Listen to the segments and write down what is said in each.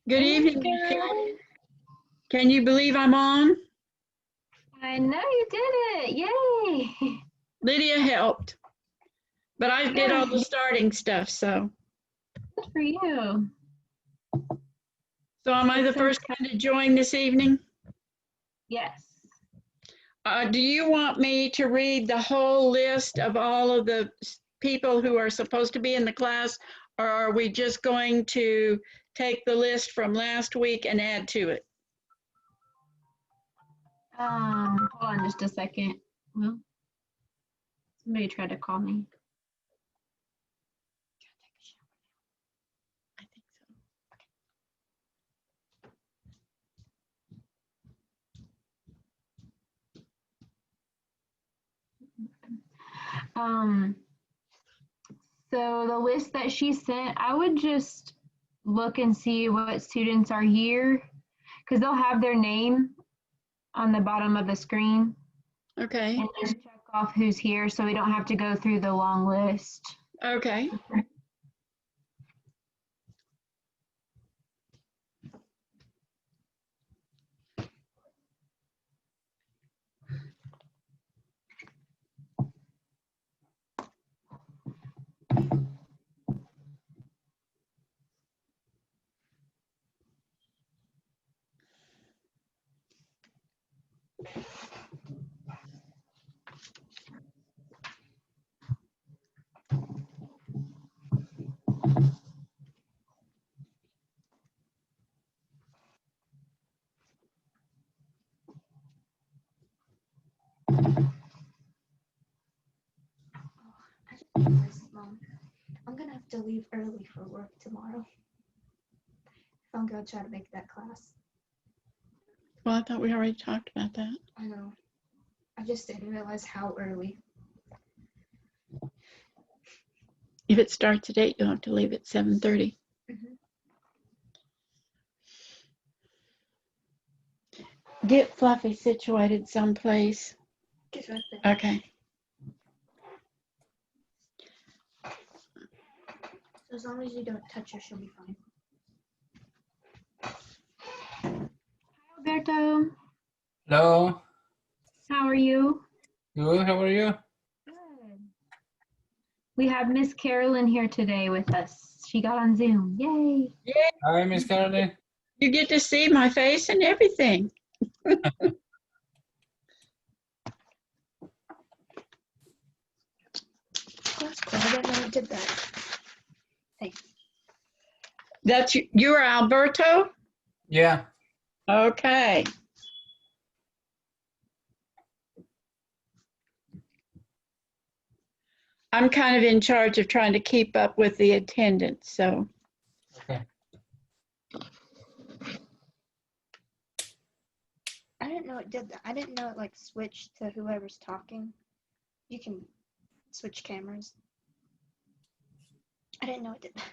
Good evening, Michelle. Can you believe I'm on? I know you did it. Yay. Lydia helped, but I did all the starting stuff, so. Good for you. So am I the first one to join this evening? Yes. Do you want me to read the whole list of all of the people who are supposed to be in the class, or are we just going to take the list from last week and add to it? Hold on just a second. Well, somebody tried to call me. I think so. So the list that she sent, I would just look and see what students are here because they'll have their name on the bottom of the screen. Okay. And just check off who's here so we don't have to go through the long list. Okay. Mom, I'm gonna have to leave early for work tomorrow. If I'm gonna try to make that class. Well, I thought we already talked about that. I know. I just didn't realize how early. If it starts at 8, you'll have to leave at 7:30. Get Fluffy situated someplace. It's right there. Okay. So as long as you don't touch her, she'll be fine. Hi, Alberto. Hello. How are you? Good. How are you? Good. We have Miss Carolyn here today with us. She got on Zoom. Yay. Hi, Miss Caroline. You get to see my face and everything. That's cool. I didn't know I did that. Thanks. That's you're Alberto? Yeah. Okay. I'm kind of in charge of trying to keep up with the attendance, so. Okay. I didn't know it did that. I didn't know it like switched to whoever's talking. You can switch cameras. I didn't know it did that.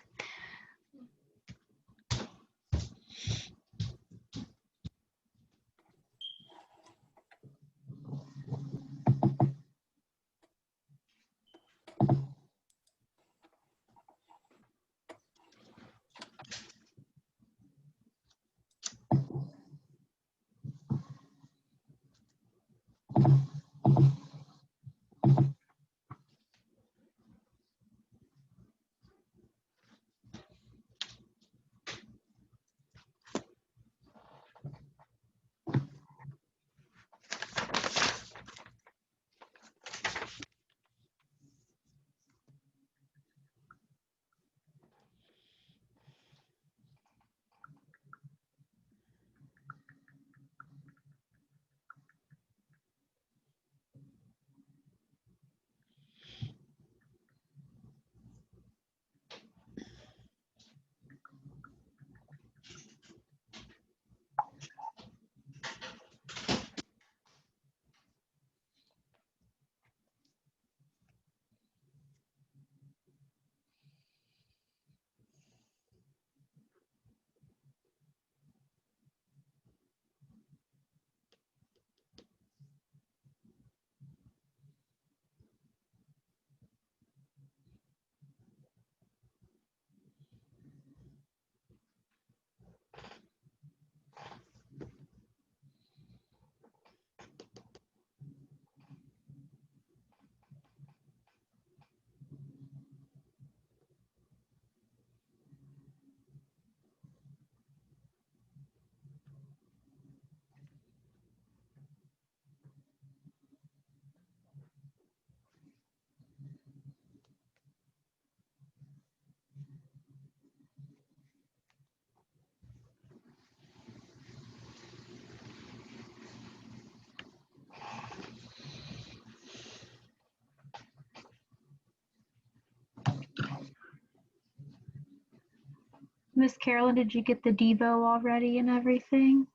Miss Carolyn, did you get the Devo already and everything?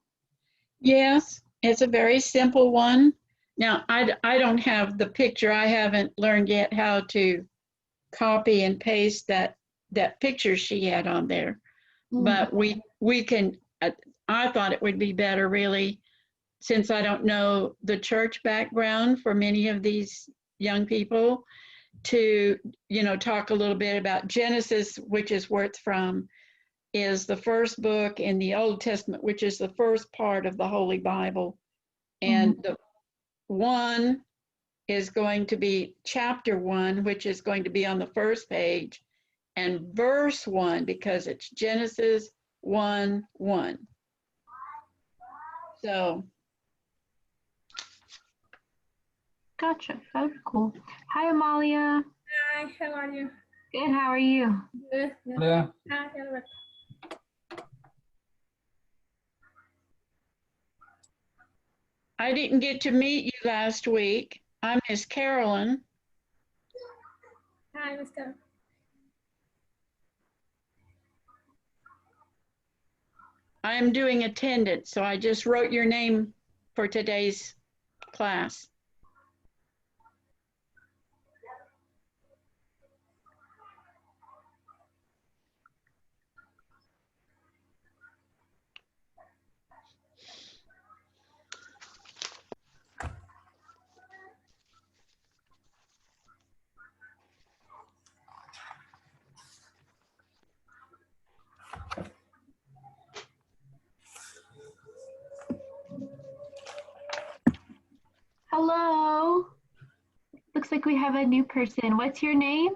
Yes, it's a very simple one. Now, I don't have the picture. I haven't learned yet how to copy and paste that picture she had on there. But we can, I thought it would be better really, since I don't know the church background for many of these young people, to, talk a little bit about Genesis, which is where it's from, is the first book in the Old Testament, which is the first part of the Holy Bible. And the one is going to be chapter 1, which is going to be on the first page, and verse 1, because it's Genesis 1:1. So, Gotcha. Very cool. Hi, Amalia. Hi, how are you? Good. How are you? Good. Good. Yeah. Hi, Albert. I didn't get to meet you last week. I'm Miss Carolyn. Hi, Mr. I'm doing attendance, so I just wrote your name for today's class. Hello. Looks like we have a new person. What's your name?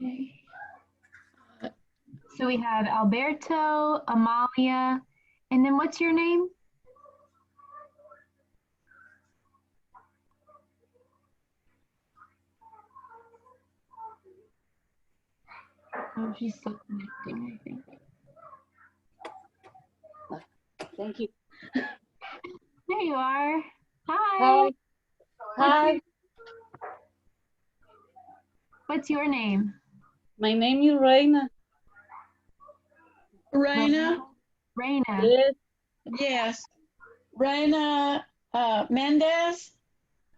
Okay. So we have Alberto, Amalia, and then what's your name? Oh, she's still connecting, I think. Thank you. There you are. Hi. Hi. What's your name? My name is Reina. Reina? Reina. Yes. Yes. Reina Mendez?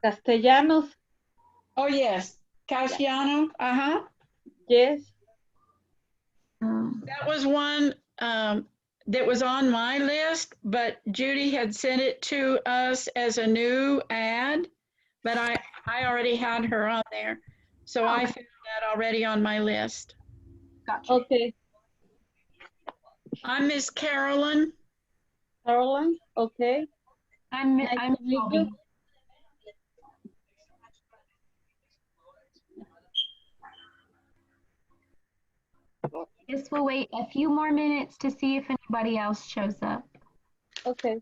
Castellanos. Oh, yes. Cassiano? Uh-huh. Yes. That was one that was on my list, but Judy had sent it to us as a new ad, but I already had her on there. So I found that already on my list. Gotcha. Okay. I'm Miss Carolyn. Caroline. Okay. I'm Nice to meet Shelby. you. Guess we'll wait a few more minutes to see if anybody else shows up. Okay.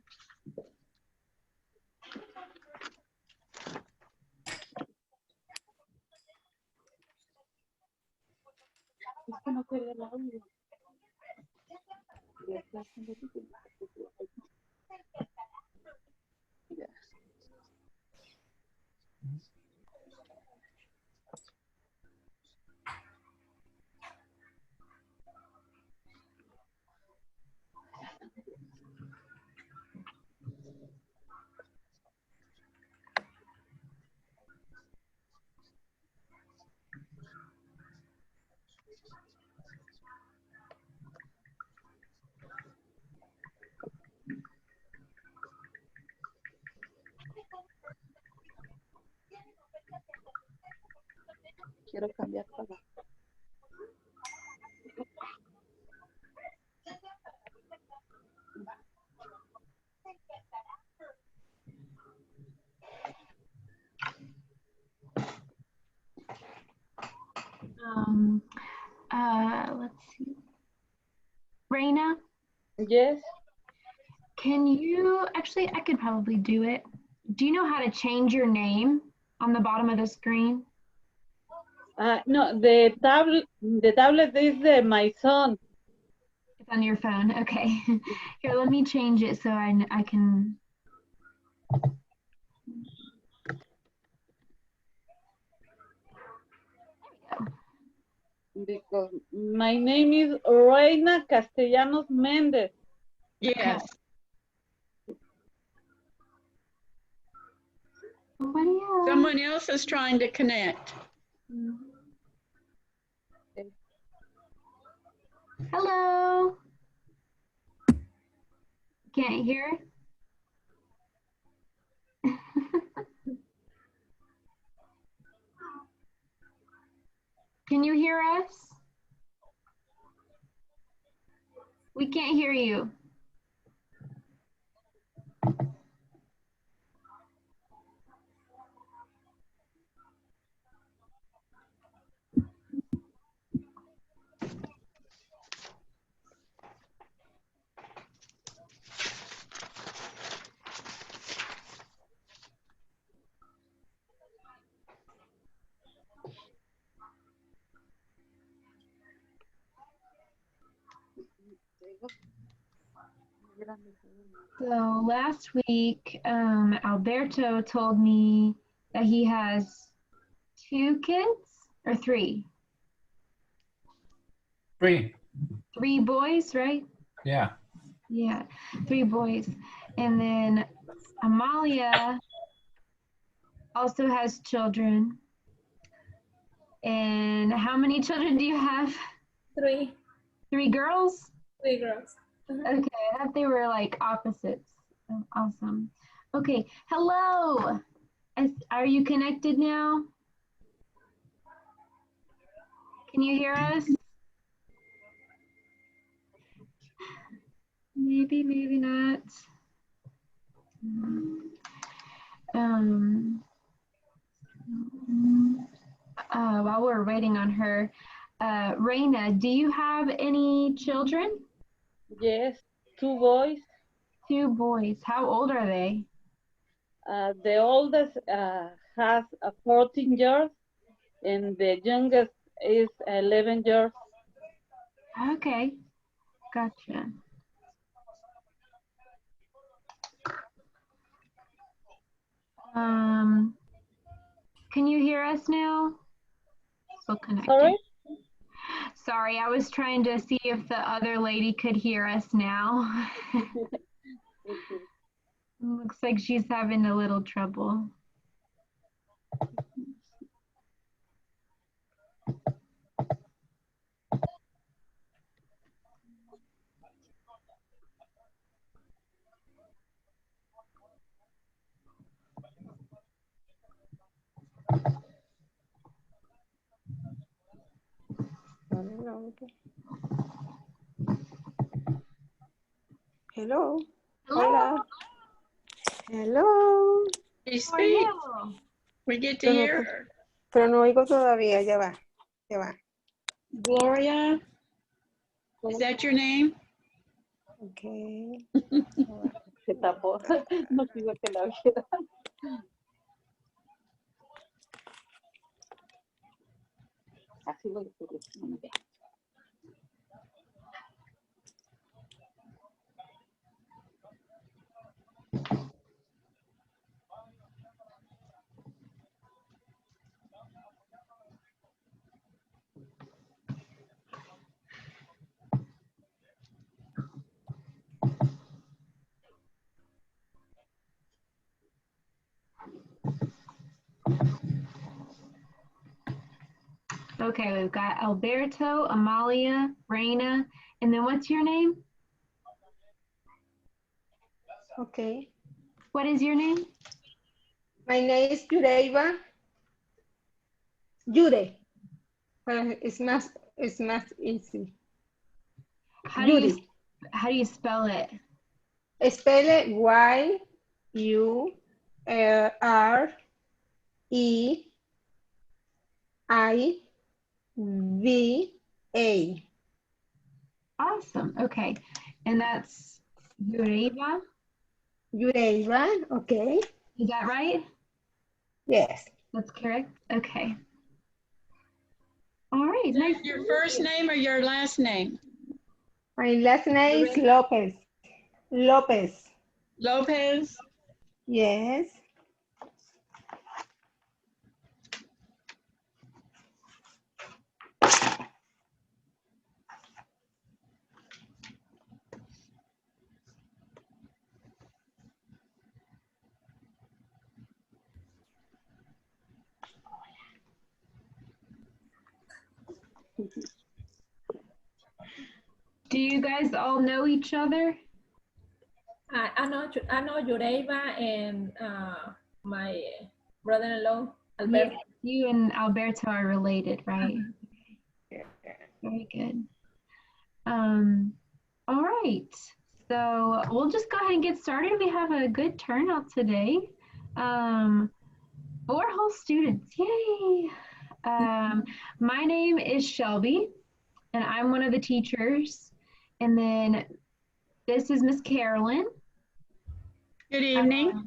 Es que no quería el audio. quiero cambiar para. Let's see. Raina, Yes. can you, actually, I could probably do it. Do you know how to change your name on the bottom of the screen? No, the tablet is my son. It's on your phone. Okay. Here, let me change it so I can. Because my name is Reina Castellanos Mendez. Yes. Somebody else. Someone else is trying to connect. Hello. Can't hear? Can you hear us? We can't hear you. So last week, Alberto told me that he has 2 kids or 3? 3. 3 boys, right? Yeah. Yeah, 3 boys. And then Amalia also has children. And how many children do you have? 3. 3 girls? 3 girls. Okay, I thought they were like opposites. Oh, awesome. Okay, hello. Are you connected now? Can you hear us? Maybe, maybe not. While we're waiting on her, Reina, do you have any children? Yes, 2 boys. 2 boys. How old are they? The oldest has 14 years and the youngest is 11 years. Okay, gotcha. Can you hear us now? Still connected. Sorry? Sorry, I was trying to see if the other lady could hear us now. Looks like she's having a little trouble. Hello. Hello, Hola. Hello. She how are speaks. you? We get to Pero no, hear her. pero no oigo todavía. Ya va. Ya va. Gloria, is that your name? Okay. Se tapó. No sigo que la oiga. Así voy a decir, no me vea. Okay, we've got Alberto, Amalia, Reina, and then what's your name? Okay. What is your name? My name is Yureiba. Yure. It's más easy. How do you Yuri. how do you spell it? Spell it Yureiva. Awesome. Okay. And that's Yureva. Yureiva, okay. Is that right? Yes. That's correct. Okay. All right. Nice. Your first name or your last name? My last name is Lopez. Lopez. Lopez? Yes. Do you guys all know each other? I know Yureva and my brother-in-law, Alberto. Yeah, you and Alberto are related, right? Very good. All right. So we'll just go ahead and get started. We have a good turnout today. 4 whole students. Yay! My name is Shelby, and I'm one of the teachers. And then this is Miss Carolyn. Good evening.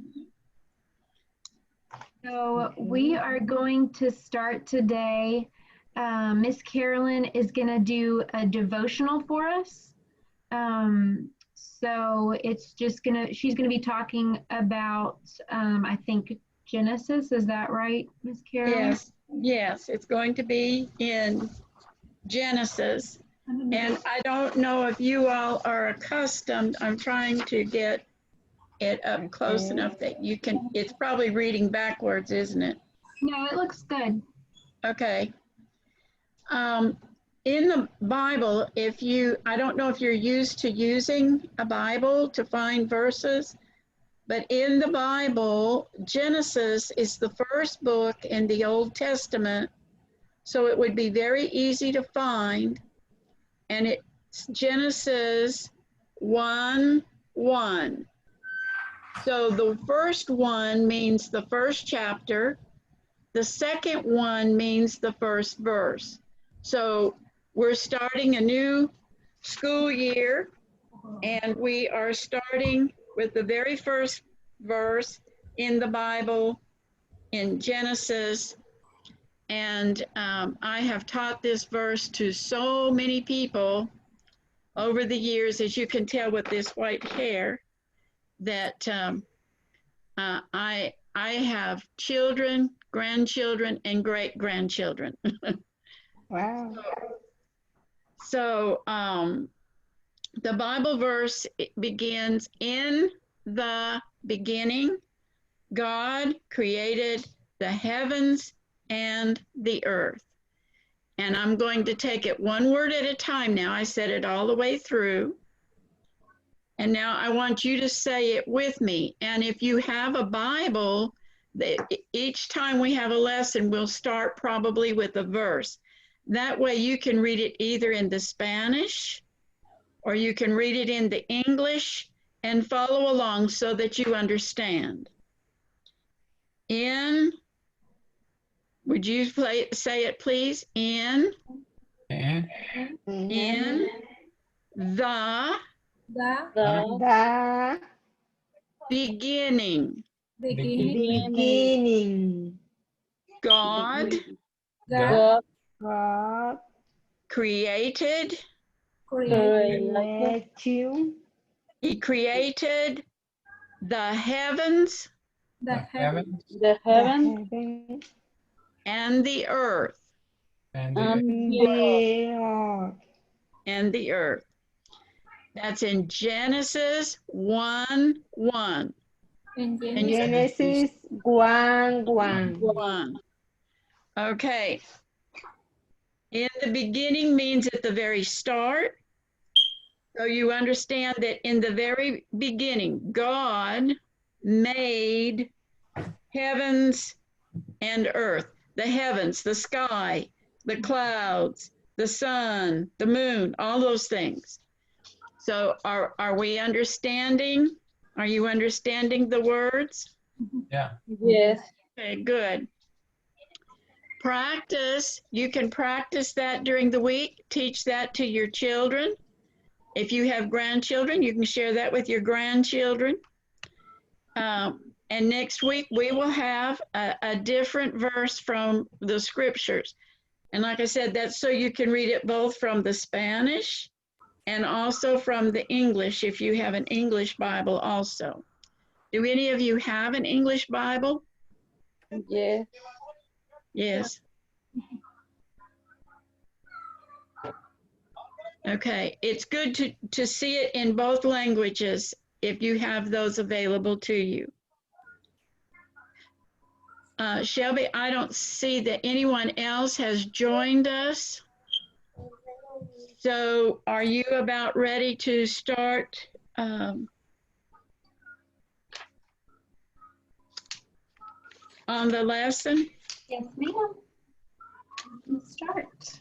So we are going to start today. Miss Carolyn is going to do a devotional for us. So it's just she's going to be talking about, I think, Genesis. Is that right, Miss Carolyn? Yes, it's going to be in Genesis. And I don't know if you all are accustomed, I'm trying to get it up close enough that you can, it's probably reading backwards, isn't it? No, it looks good. Okay. In the Bible, I don't know if you're used to using a Bible to find verses, but in the Bible, Genesis is the first book in the Old Testament, so it would be very easy to find. And it's Genesis 1:1. So the first one means the first chapter. The second one means the first verse. So we're starting a new school year, and we are starting with the very first verse in the Bible in Genesis. And I have taught this verse to so many people over the years, as you can tell with this white hair, that I have children, grandchildren, and great-grandchildren. Wow. So the Bible verse begins, in the beginning, God created the heavens and the earth. And I'm going to take it one word at a time now. I said it all the way through. And now I want you to say it with me. And if you have a Bible, each time we have a lesson, we'll start probably with a verse. That way you can read it either in the Spanish or you can read it in the English and follow along so that you understand. Would you say it, please? In the The beginning, beginning. God God created, created He created the heavens the heaven The heaven and the earth. and the earth. That's in Genesis 1:1. Genesis 1:1. 1. Okay. In the beginning means at the very start. So you understand that in the very beginning, God made heavens and earth. The heavens, the sky, the clouds, the sun, the moon, all those things. So are we understanding? Are you understanding the words? Yeah. Yes. Okay, good. Practice. You can practice that during the week. Teach that to your children. If you have grandchildren, you can share that with your grandchildren. And next week, we will have a different verse from the scriptures. And like I said, that's so you can read it both from the Spanish and also from the English, if you have an English Bible also. Do any of you have an English Bible? Yes. Yes. Okay, it's good to see it in both languages if you have those available to you. Shelby, I don't see that anyone else has joined us. So are you about ready to start? On the lesson? Yes, ma'am. Let's start.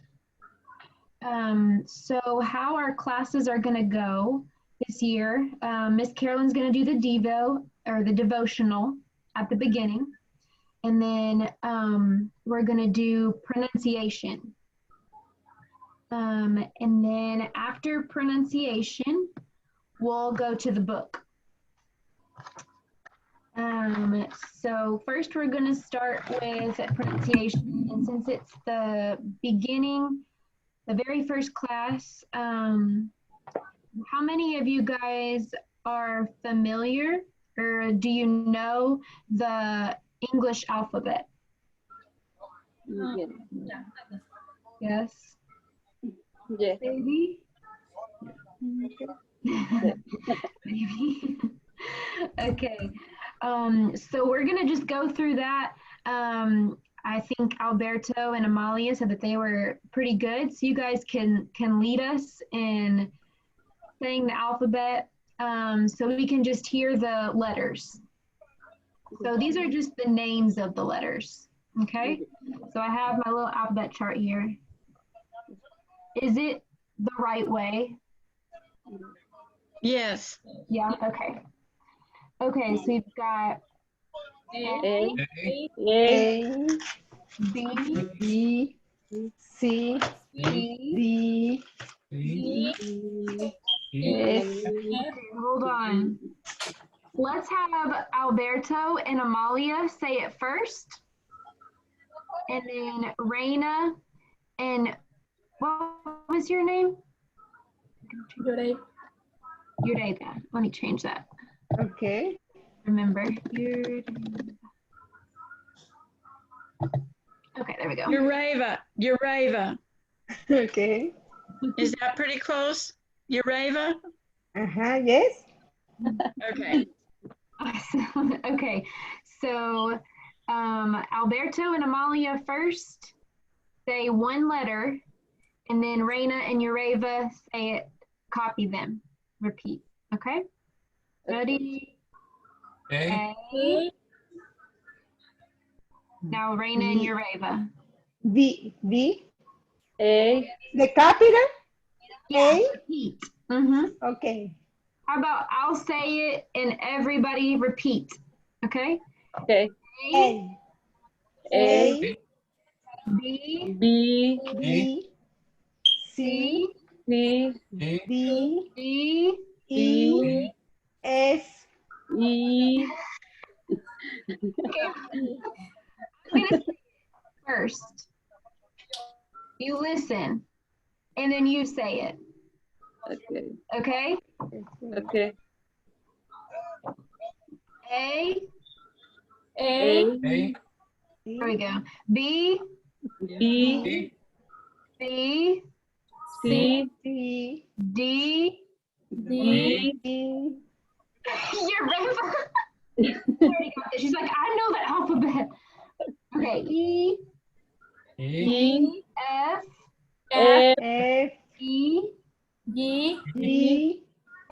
So how our classes are going to go this year, Miss Carolyn's going to do the Devo or the devotional at the beginning. And then we're going to do pronunciation. And then after pronunciation, we'll go to the book. So first we're going to start with pronunciation. And since it's the beginning, the very first class, how many of you guys are familiar or do you know the English alphabet? Yes. Yes. Yes. Maybe? Maybe. Okay. So we're gonna just go through that. I think Alberto and Amalia said that they were pretty good. So you guys can lead us in saying the alphabet so we can just hear the letters. So these are just the names of the letters, okay? So I have my little alphabet chart here. Is it the right way? Yes. Yeah, okay. Okay, so you've got A, A, A, B, B, C, D, E. F. Hold on. Let's have Alberto and Amalia say it first. And then Reina and what was your name? Yurei. Yureda. Let me change that. Okay. Remember. Yureda. Okay, there we go. Ureva. Okay. Is that pretty close? Ureva? Yes. Okay. Awesome. Okay, so Alberto and Amalia first say one letter, and then Reina and Ureva say it, copy them, repeat. Okay? Ready? A. A. Now Reina and Ureva. B, A, the capital? Yeah, A? repeat. Okay. How about I'll say it and everybody repeat. Okay? okay. A, A, B, B, B, C, C, C, D, D, E, F. E, okay. I'm gonna say first. You listen, and then you say it. okay, Okay? okay. A. A, There we go. B, B, C, C, C, D. D, D, You're right. She's like, I know the alphabet. Okay. E, E, F, F, F, E, G, G,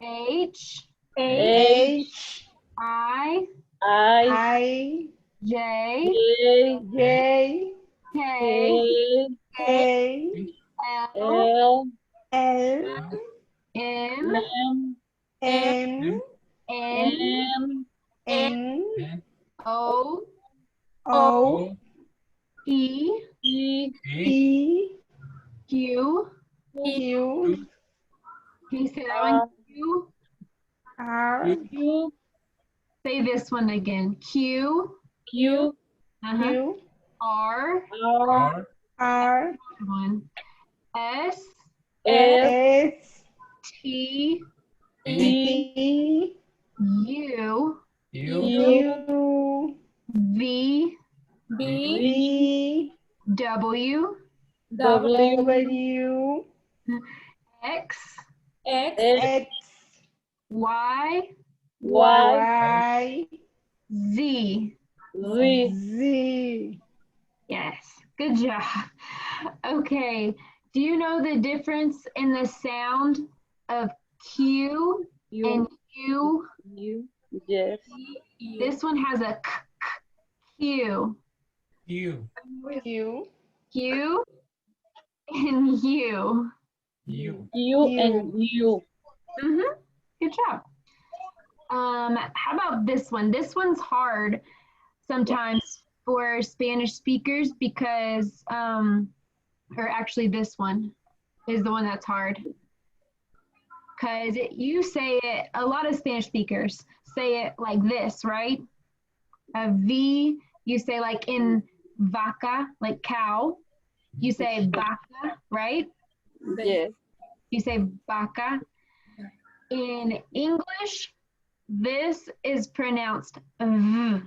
H, H, I, I, I, J, J, J, K, K, A, L, L, L, M, M, M, N, N, N, O, O, P, E, P, Q. Q, Can you say that one? Q. R, Q, Say this one again. Q. Q, Uh-huh. Q, R. R, R, One. S. S, S, T. T, T, U. U, V. B, V, W. W, W, X. X, X, X, Y. Y, Y, Z. Z. Z. Yes. Good job. Okay. Do you know the difference in the sound of Q and U? Yes. This one has a k, Q. You. Q, Q and U. You. U and U. Good job. How about this one? This one's hard sometimes for Spanish speakers because, or actually this one is the one that's hard. Because you say it, a lot of Spanish speakers say it like this, right? A V, you say like in vaca, like cow. You say vaca, right? Yes. You say vaca. In English, this is pronounced V.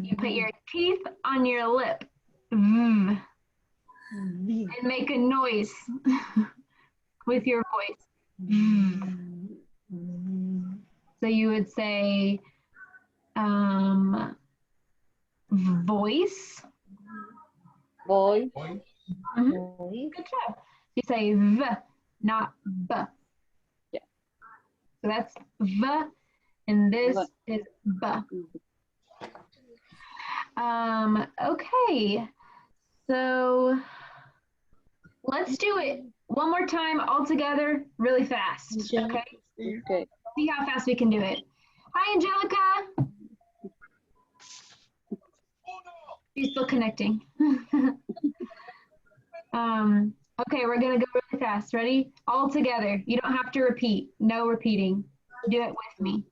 You put your teeth on your lip V, V, and make a noise with your voice. So you would say voice. Boy. Boy. Good job. You say V, not B. Yeah. So that's V, and this V. is B. Okay, so let's do it one more time all together really fast, okay? Okay. See how fast we can do it. Hi, Angelica. She's still connecting. Okay, we're gonna go really fast. Ready? All together. You don't have to repeat. No repeating. Do it with me.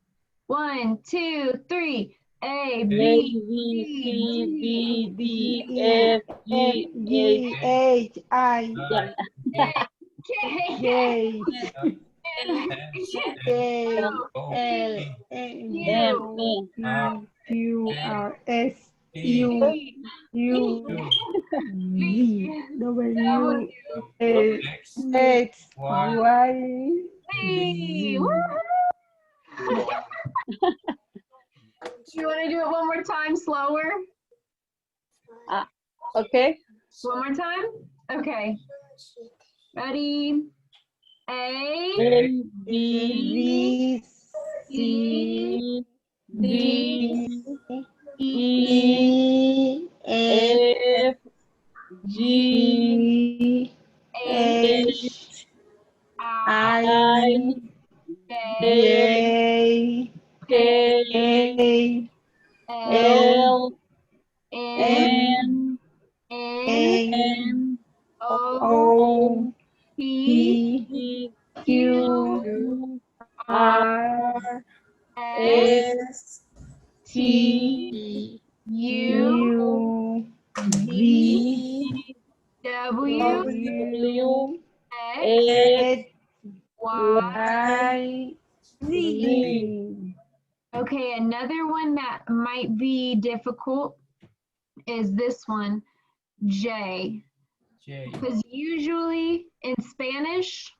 1, 2, 3. A, A, B, B, C, D, D, F, G, G, H, I, H. K, J, K, O. L, M, M, N, N, Q, R, S, U. U, U, V, W, X. X, Y. Y, Z. Woohoo! Do you want to do it one more time slower? Okay. One more time? Okay. Ready? A, A, B, V, C, C, D, E, E, F, F, G, G, H, H, I, I, J, J, K, L, L, N, N, N, N, O, O, P, P, Q, Q, R, R, S, S, T, T, U, U, V, V, W, W, X, X, X, Y, Y, Z. Z. Okay, another one that might be difficult is this one, J. J. Because usually in Spanish,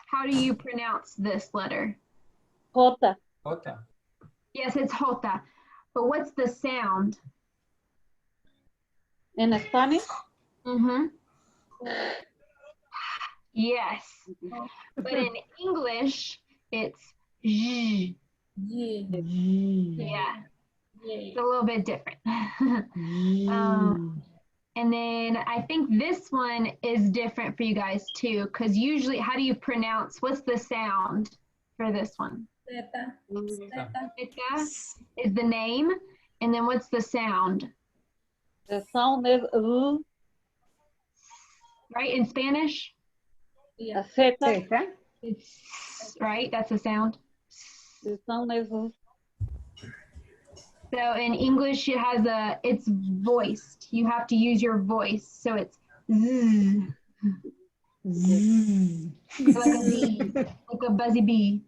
how do you pronounce this letter? J, Jota. Yes, it's jota, but what's the sound? in Spanish. Mm-hmm. Yes, but in English, it's Z. G, G, Yeah, J, it's a little bit different. G, And then I think this one is different for you guys too, because usually, how do you pronounce, what's the sound for this one? Zeta. Zeta. Zeta is the name, and then what's the sound? The sound is Right, in Spanish? Yeah. zeta. Zeta. It's, right, that's the sound. The sound is So in English, it has it's voiced. You have to use your voice. So it's z, Z. like a bee, like a buzzy bee.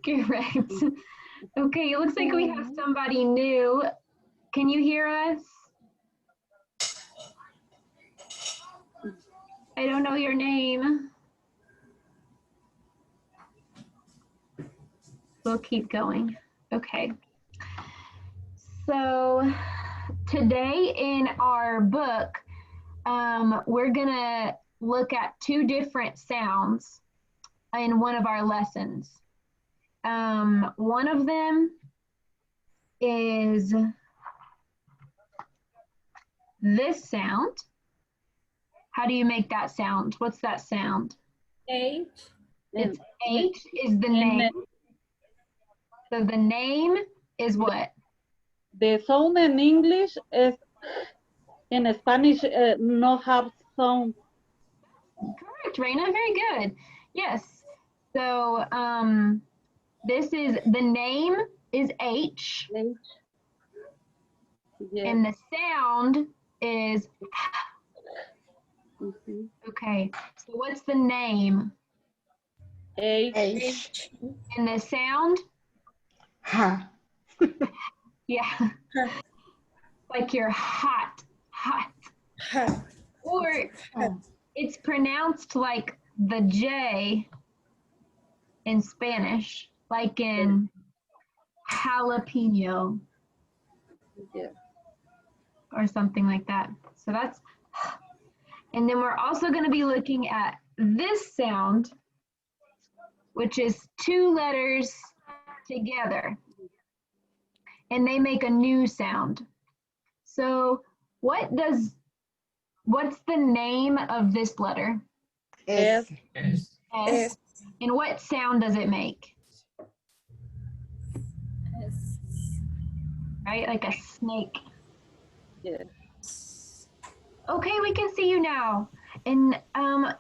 Correct. Okay, it looks like we have somebody new. Can you hear us? I don't know your name. We'll keep going. Okay. So today in our book, we're gonna look at two different sounds in one of our lessons. One of them is this sound. How do you make that sound? What's that sound? H. It's H is the name. So the name is what? The sound in English is in Spanish no have sound. Correct, Raina. Very good. Yes. So this is the name is H, Yes. and the sound is Mhm. okay. So what's the name H. and the sound? Ha. Yeah, like you're hot, hot. Or it's pronounced like the J in Spanish, like in jalapeno Yeah. or something like that. So that's, and then we're also going to be looking at this sound, which is two letters together, and they make a new sound. So what's the name of this letter? S. S. S. And what sound does it make? S. Right, like a snake. Yes. Okay, we can see you now. And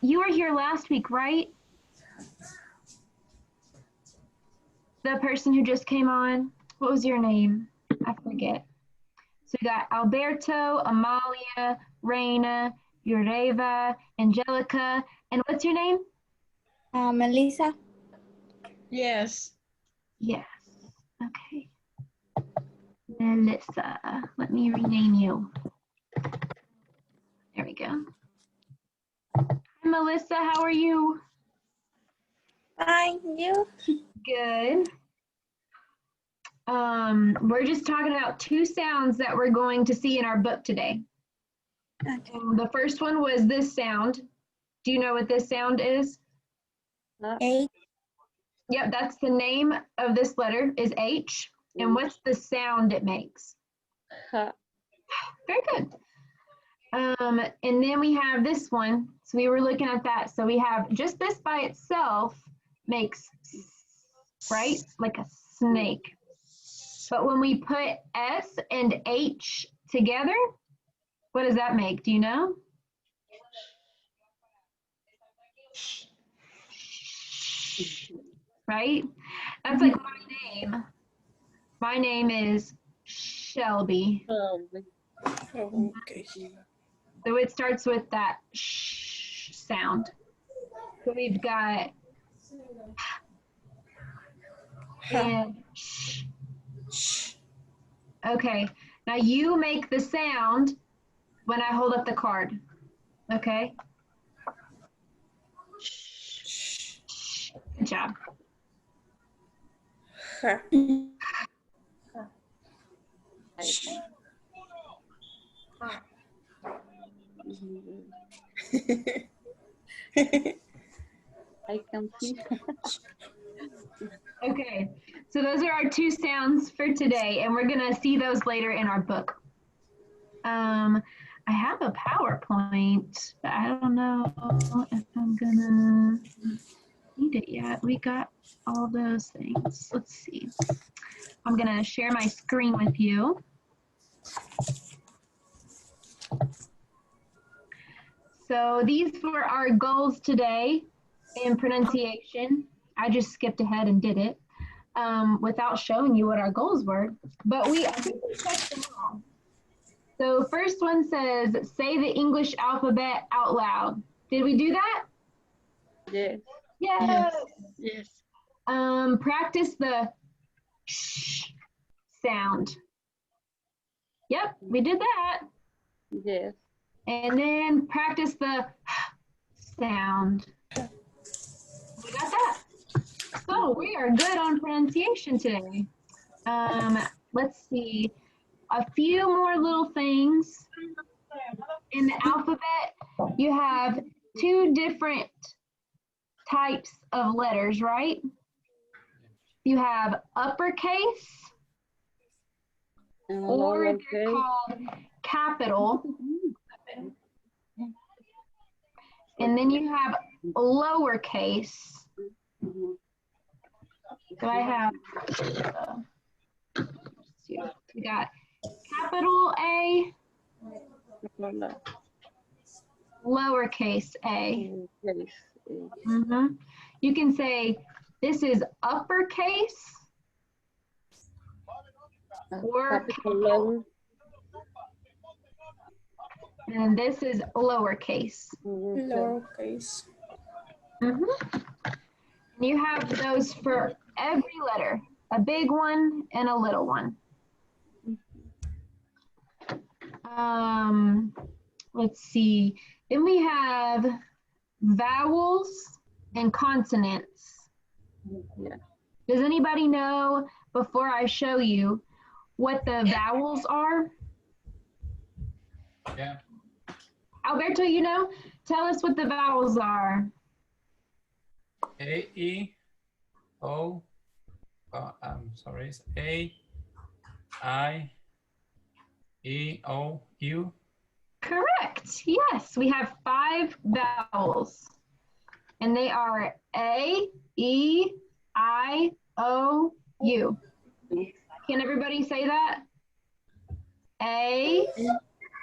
you were here last week, right? The person who just came on, what was your name? I forget. So we got Alberto, Amalia, Reina, Ureva, Angelica, and what's your name? Melissa. Yes. Yes. Okay. Melissa. Let me rename you. There we go. Hi, Melissa. How are you? Fine, you? Good. We're just talking about two sounds that we're going to see in our book today. Okay. The first one was this sound. Do you know what this sound is? H. Yep, that's the name of this letter is H. And what's the sound it makes? Ha. Very good. And then we have this one. So we were looking at that. So we have just this by itself makes, right? Like a snake. But when we put S and H together, what does that make? Do you know? Right? That's like my name. My name is Shelby. Okay. So it starts with that sh sound. So we've got and sh. Okay. Now you make the sound when I hold up the card. Okay? Good job. I can see. Okay. So those are our two sounds sounds for today, and we're gonna see those later in our book. I have a PowerPoint, but I don't know if I'm gonna need it yet. We got all those things. Let's see. I'm gonna share my screen with you. So these were our goals today in pronunciation. I just skipped ahead and did it without showing you what our goals were, but I think we checked them all. So first one says, say the English alphabet out loud. Did we do that? Yes. Yes. Yes. Practice the sh sound. Yep, we did that. Yes. And then practice the sound. We got that. So we are good on pronunciation today. Let's see. A few more little things. In the alphabet, you have 2 different types of letters, right? You have uppercase, And or they're lowercase. called capital. And then you have lowercase. So I have, we got capital A, lowercase a. You can say this is uppercase or capital, and this is lowercase. Lowercase. You have those for every letter, a big one and a little one. Let's see. Then we have vowels and consonants. Yeah. Does anybody know, before I show you, what the vowels are? Yeah. Alberto, you know? Tell us what the vowels are. A, E, O, I'm sorry, it's A, I, E, O, U. Correct. Yes, we have 5 vowels. And they are A, E, I, O, U. Can everybody say that? A,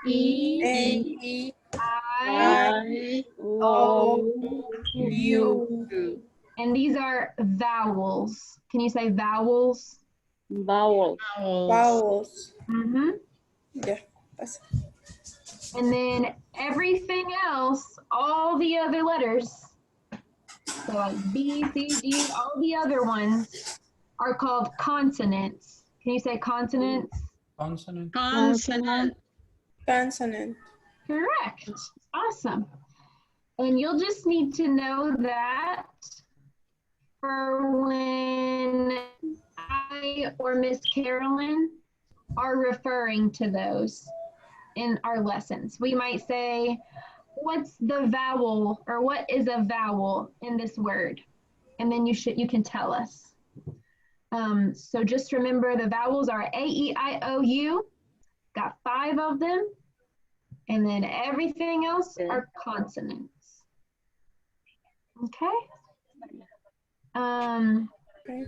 E, A, E, I, O, U. and these are vowels. Can you say vowels? Vowels. vowels. Yeah, that's And then everything else, all the other letters, so like B, C, D, all the other ones are called consonants. Can you say consonants? Consonant. Consonant. consonant. Correct. Awesome. And you'll just need to know that for when I or Miss Carolyn are referring to those in our lessons. We might say, what's the vowel, or what is a vowel in this word? And then you can tell us. So just remember the vowels are A, E, I, O, U. Got 5 of them. And then everything else are consonants. Okay? Okay.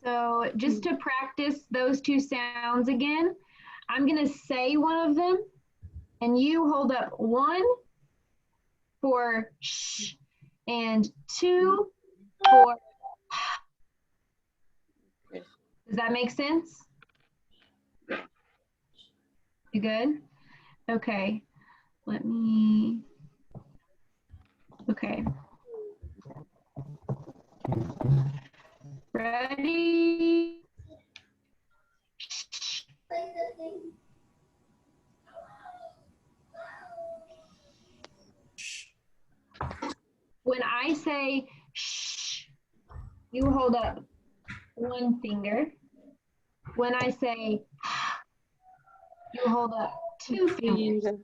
So just to practice those 2 sounds again, I'm going to say one of them, and you hold up 1 for sh, and 2 for. Does that make sense? You good? Okay. Let me. Okay. Ready? When I say shh, you hold up 1 finger. When I say you hold up 2 fingers. Okay?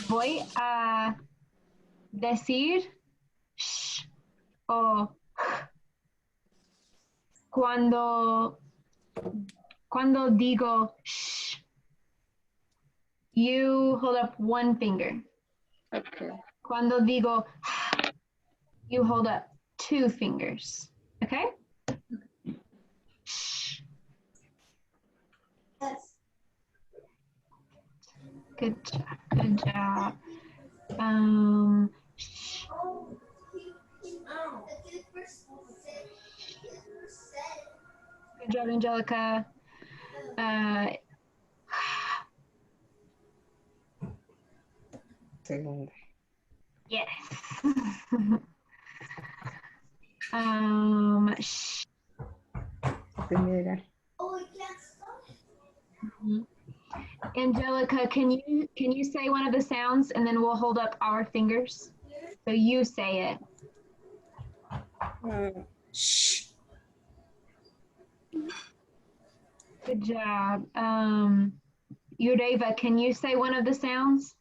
voy a decir sh o cuando digo sh, you hold up one finger. Okay. Cuando digo you hold up two fingers. Okay? Shh. Good job. Good job. Shh. Good job, Angelica. Segunda. Yes. Shh. Primera. Angelica, can you say one of the sounds and then we'll hold up our fingers? So you say it. Shh. Good job. Yureva, can you say one of the sounds?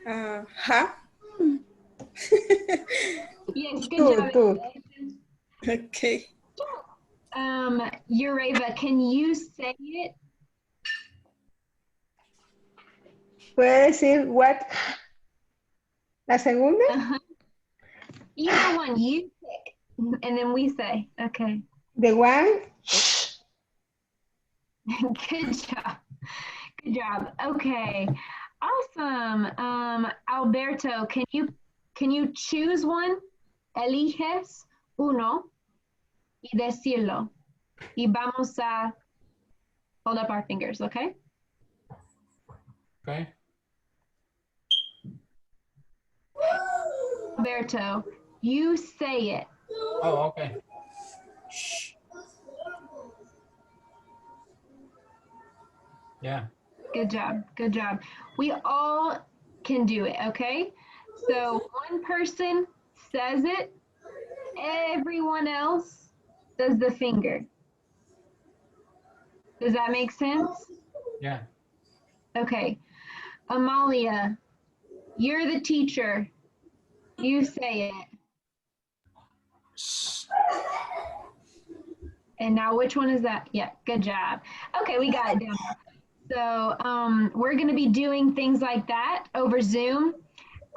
Ha. Yes, good Tú, job. tú. Okay. Yureva, can you say it? ¿Puede decir what? ¿La segunda? Either one, you say, and then we say, okay. The one? Good job. Good job. Okay. Awesome. Alberto, can you choose one? Eliges uno y decirlo. Y vamos a hold up our fingers, okay? Okay. Alberto, you say it. Oh, okay. Shh. Yeah. Good job. Good job. We all can do it, okay? So one person says it, everyone else does the finger. Does that make sense? Yeah. Okay. Amalia, you're the teacher. You say it. And now which one is that? Yeah, good job. Okay, we got it down. So we're going to be doing things like that over Zoom.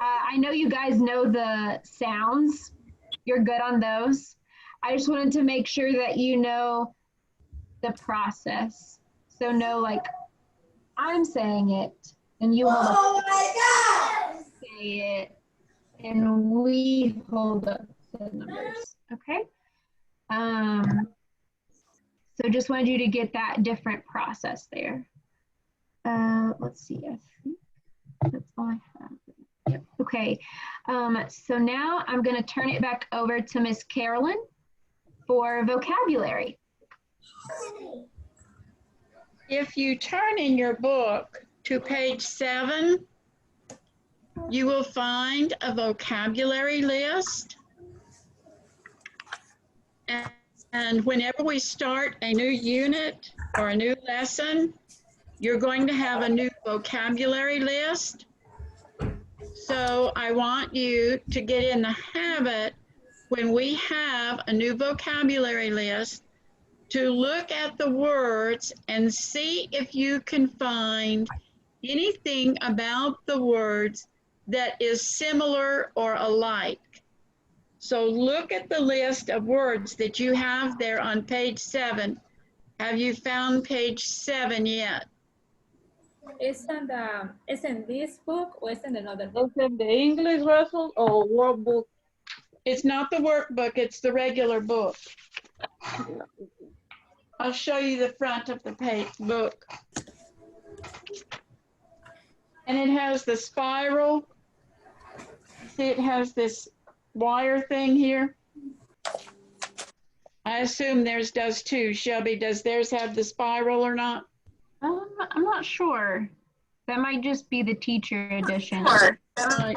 I know you guys know the sounds. You're good on those. I just wanted to make sure that you know the process. So know, like, I'm saying it, and you hold up, say it, and we hold up the numbers, okay? So just wanted you to get that different process there. Let's see, I think that's all I have. Yep. Okay, so now I'm gonna turn it back over to Miss Carolyn for vocabulary. If you turn in your book to page 7, you will find a vocabulary list. And whenever we start a new unit or a new lesson, you're going to have a new vocabulary list. So I want you to get in the habit when we have a new vocabulary list to look at the words and see if you can find anything about the words that is similar or alike. So look at the list of words that you have there on page 7. Have you found page 7 yet? It's in this book or it's in another book? Is it the English version or workbook? It's not the workbook, it's the regular book. I'll show you the front of the page book. And it has the spiral. See, it has this wire thing here. I assume theirs does too. Shelby, does theirs have the spiral or not? I'm not sure. That might just be the teacher edition. Right.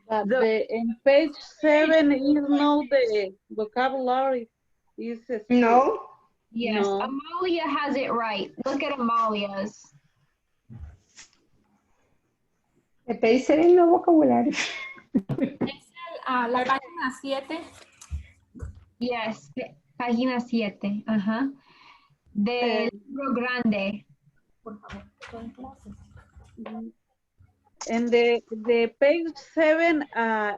But in page 7 is not the vocabulary. Is No. Yes, No. Amalia has it right. Look at Amalia's. Me pedí ser el nuevo vocabulario. La página 7. Yes, página 7. Ajá. Del libro grande. Por favor, estoy en clases. And the page 7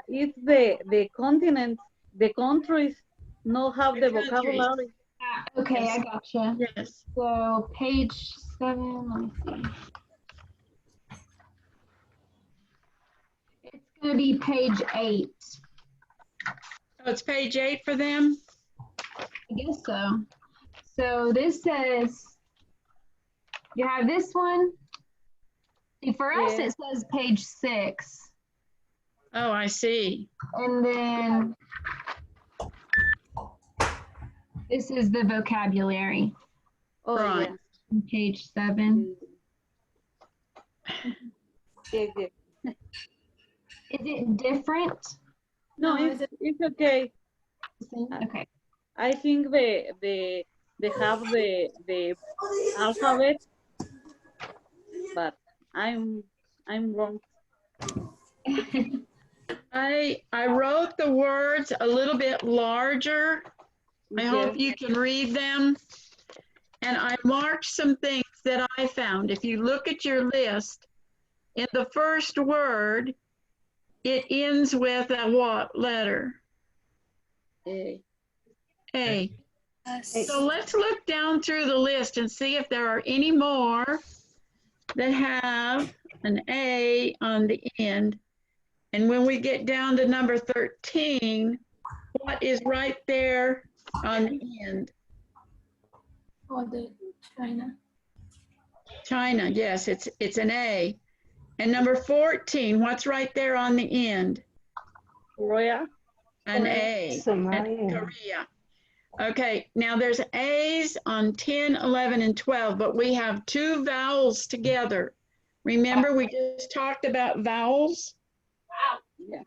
is the continents, the countries no have The the countries. vocabulary. Okay, Yes. I gotcha. Yes. So page 7, let me see. It's going to be page 8. So it's page 8 for them? I guess so. So this says, you have this one. See, for us, Yeah. it says page 6. Oh, I see. And then this is the vocabulary, Oh, Right. on page 7. yeah. Yeah. Is it different? No, No, it's okay. Okay. I think they have the alphabet, but I'm wrong. I wrote the words a little bit larger. I hope you can read them. And I marked some things that I found. If you look at your list, in the first word, it ends with a what letter? A. A. So let's look down through the list and see if there are any more that have an A on the end. And when we get down to number 13, what is right there on the end? Oh, the China. China, yes, it's an A. And number 14, what's right there on the end? Korea. An A. Somalia. Korea. Okay, now there's A's on 10, 11, and 12, but we have two vowels together. Remember, we just talked about vowels? Yeah.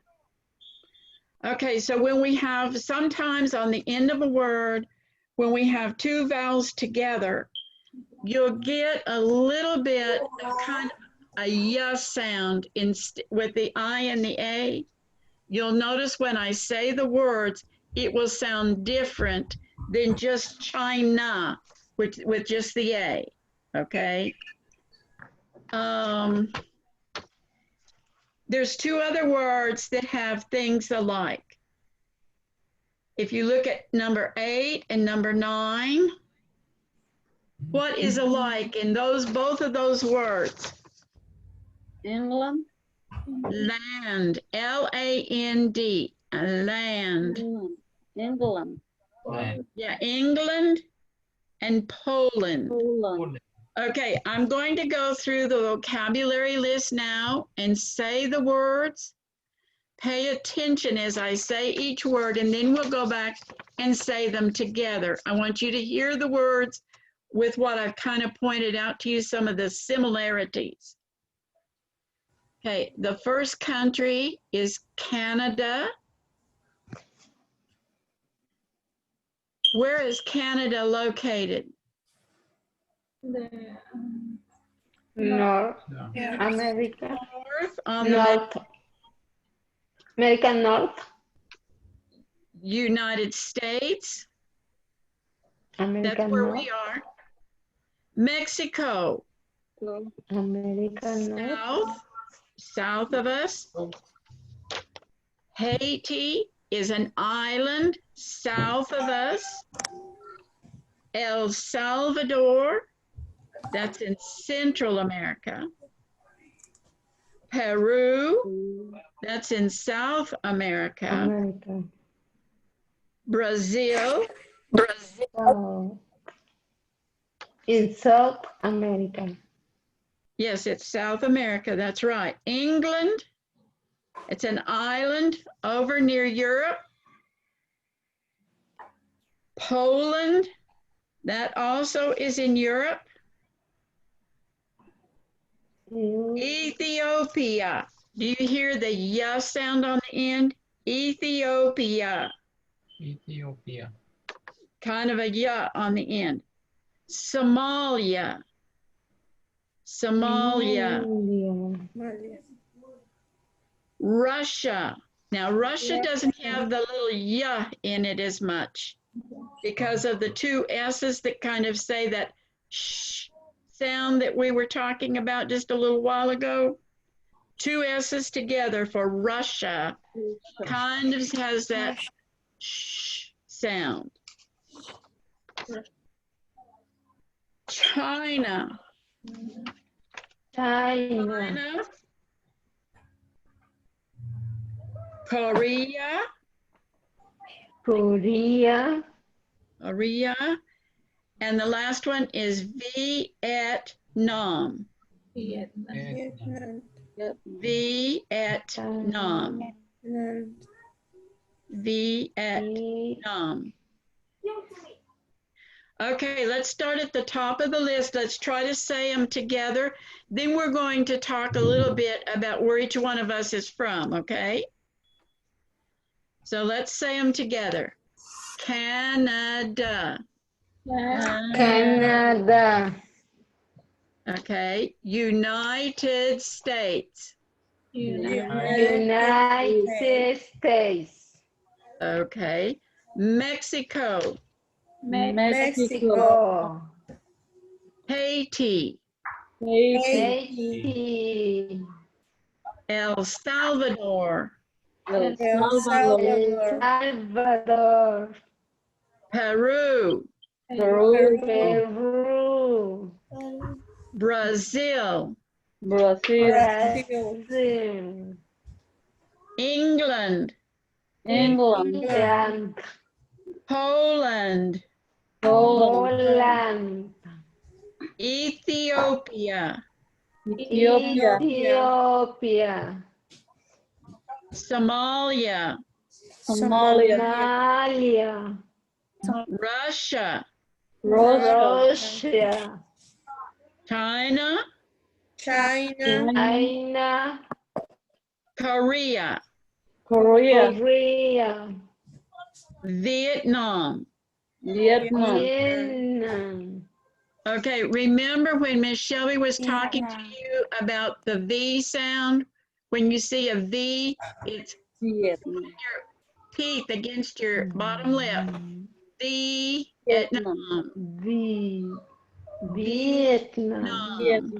Okay, so when we have, sometimes on the end of a word, when we have two vowels together, you'll get a little bit of kind of a yes sound with the I and the A. You'll notice when I say the words, it will sound different than just China with just the A, okay? There's two other words that have things alike. If you look at number 8 and number 9, what is alike in both of those words? England. Land, L-A-N-D, land. England. Yeah, England and Poland. Poland. Okay, I'm going to go through the vocabulary list now and say the words. Pay attention as I say each word, and then we'll go back and say them together. I want you to hear the words with what I've kind of pointed out to you, some of the similarities. Okay, the first country is Canada. Where is Canada located? The, North Yeah. America. North on the North. American North. United States. American That's where North. we are. Mexico. American North. South of us. Haiti is an island south of us. El Salvador, that's in Central America. Peru, that's in South America. America. Brazil, So, in South America. yes, it's South America, that's right. England, it's an island over near Europe. Poland, that also is in Europe. Ethiopia, do you hear the ya sound on the end? Ethiopia, Ethiopia. kind of a ya on the end. Somalia, Somalia. Russia. Now, Russia doesn't have the little "ya" in it as much because of the two S's that kind of say that sh sound that we were talking about just a little while ago. Two S's together for Russia kind of has that sh sound. China. China. Korea. Korea. Korea. And the last one is Vietnam. Vietnam. Vietnam. Vietnam. Okay, let's start at the top of the list. Let's try to say them together. Then we're going to talk a little bit about where each one of us is from, okay? So let's say them together. Canada. Canada. Okay, United States. United States. Okay, Mexico. Mexico. Haiti. Haiti. El Salvador. El El Salvador. Salvador. Peru. Peru. Brazil. Brazil. Brazil. England. England. Poland. Poland. Ethiopia. Ethiopia. Somalia. Somalia. Russia. Russia. China. China. Korea. Korea. Vietnam. Vietnam. Okay, remember when Miss Shelby was talking to you about the V sound? When you see a V, it's Vietnam. your teeth against your bottom lip. Vietnam. Vietnam.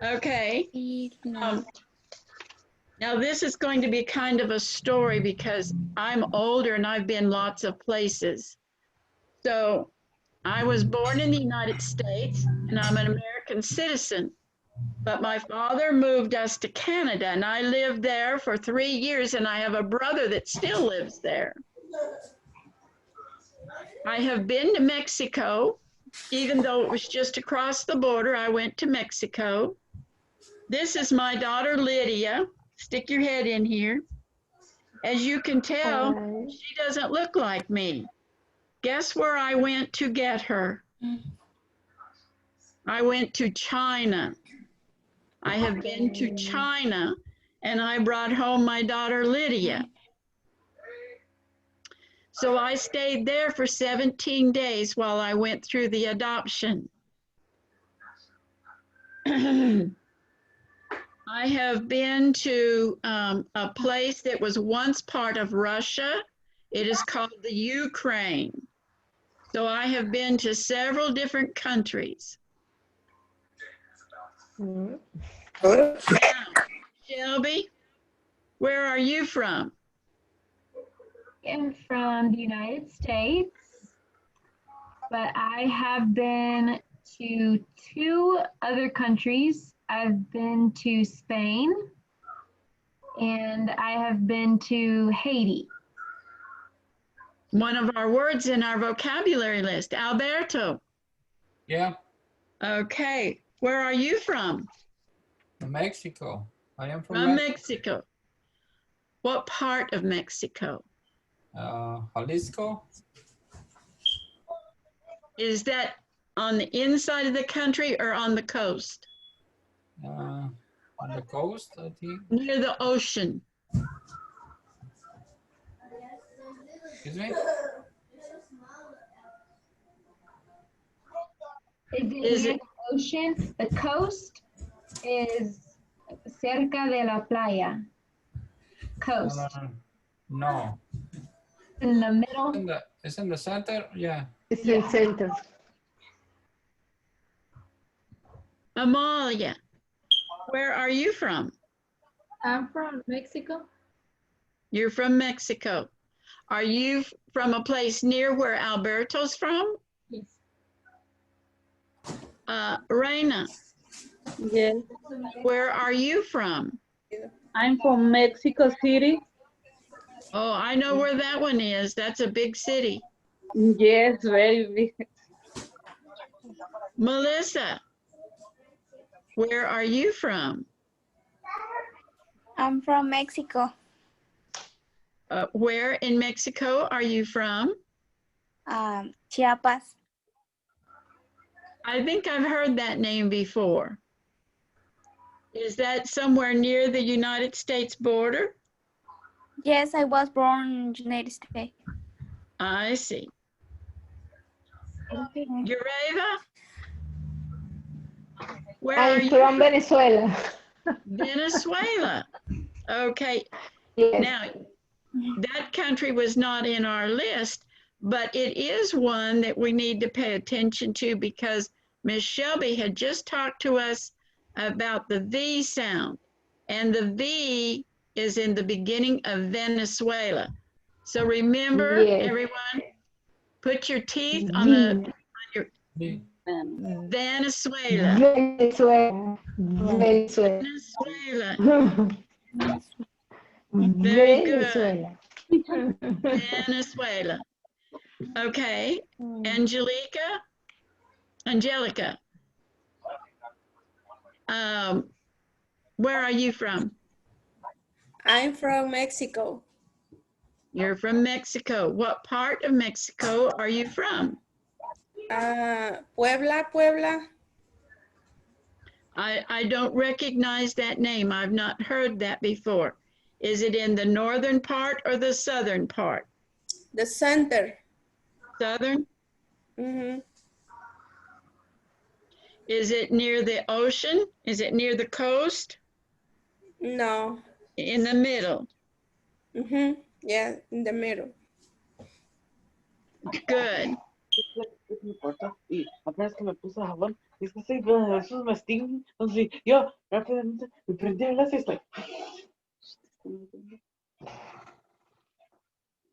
Okay. Now this is going to be kind of a story because I'm older and I've been lots of places. So I was born in the United States and I'm an American citizen, but my father moved us to Canada and I lived there for 3 years and I have a brother that still lives there. I have been to Mexico, even though it was just across the border, I went to Mexico. This is my daughter, Lydia. Stick your head in here. As you can tell, she doesn't look like me. Guess where I went to get her? I went to China. I have been to China and I brought home my daughter, Lydia. So I stayed there for 17 days while I went through the adoption. I have been to a place that was once part of Russia. It is called the Ukraine. So I have been to several different countries. Now, Shelby, where are you from? I'm from the United States, but I have been to 2 other countries. I've been to Spain and I have been to Haiti. One of our words in our vocabulary list, Alberto. Yeah, Okay, where are you from? Mexico. I am from From Mexico. What part of Mexico? Jalisco. Is that on the inside of the country or on the coast? On the coast, I think. Near the ocean. Excuse me? Is it near the ocean? The coast is Cerca de la playa. Coast. No. In the middle. It's in the center, yeah. It's in center. Amalia, where are you from? I'm from Mexico. You're from Mexico. Are you from a place near where Alberto's from? Yes. Reina, Yes, where are you from? I'm from Mexico City. Oh, I know where that one is. That's a big city. Yes, very big. Melissa, where are you from? I'm from Mexico. Where in Mexico are you from? Chiapas. I think I've heard that name before. Is that somewhere near the United States border? Yes, I was born in the United States. I see. Yureva, where are I'm you from Venezuela. Venezuela. Okay. Yes. Now, that country was not in our list, but it is one that we need to pay attention to because Miss Shelby had just talked to us about the V sound, and the V is in the beginning of Venezuela. So remember, Yes. everyone, put your teeth on your Venezuela. Venezuela. Venezuela. Venezuela. Very good. Venezuela. Venezuela. Okay. Angelica, where are you from? I'm from Mexico. You're from Mexico. What part of Mexico are you from? Puebla, Puebla. I don't recognize that name. I've not heard that before. Is it in the northern part or the southern part? The center. Southern? Mm-hmm. Is it near the ocean? Is it near the coast? No. In the middle? Mm-hmm. Yeah, in the middle. Good. Y apenas que me puse jabón, es que sí, pero esos me stinguen. Entonces, yo rápidamente me prendí el láser, like.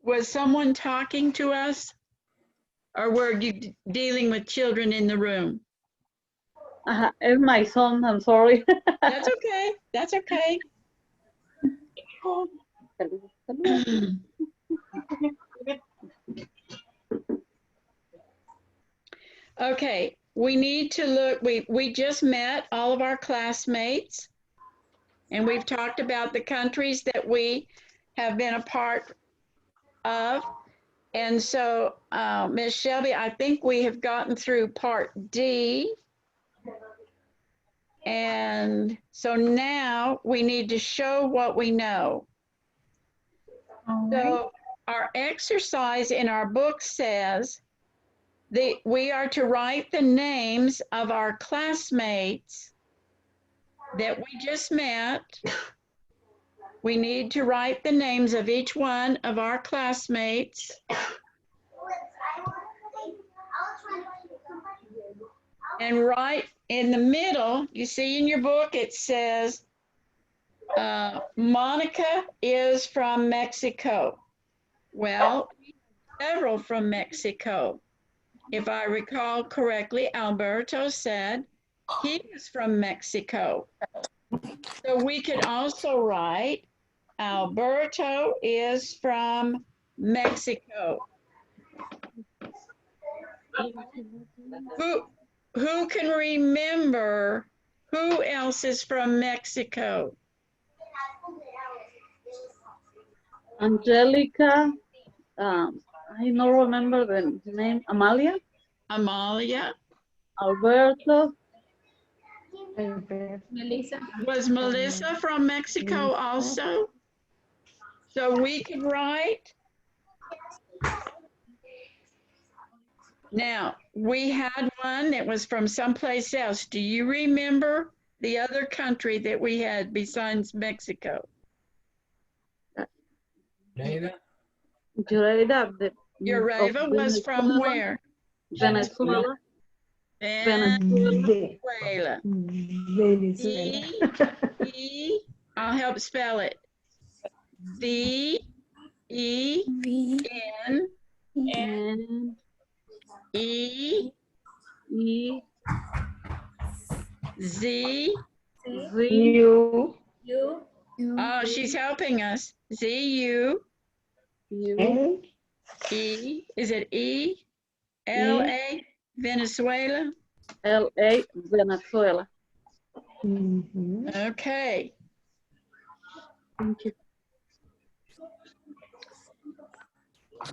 Was someone talking to us? Or were you dealing with children in the room? It's my son, I'm sorry. That's okay. That's okay. Okay, we need to look, we just met all of our classmates and we've talked about the countries that we have been a part of. And so, Ms. Shelby, I think we have gotten through part D. And so now we need to show what we know. So our exercise in our book says that we are to write the names of our classmates that we just met. We need to write the names of each one of our classmates. And right in the middle, you see in your book, it says, Monica is from Mexico. Well, several from Mexico. If I recall correctly, Alberto said he was from Mexico. So we could also write, Alberto is from Mexico. Who can remember who else is from Mexico? Angelica, I don't remember the name, Amalia? Amalia. Alberto. Melissa. Was Melissa from Mexico also? So we could write. Now, we had one that was from someplace else. Do you remember the other country that we had besides Mexico? Leida? Jureida, the, Ureva was from where? Venezuela. Venezuela. Venezuela. I'll help spell it. V-E-N-E-Z. You. Oh, she's helping us. Z-U. L. E. Is it E? L-A? Venezuela? L.A. Venezuela. Okay. Thank you.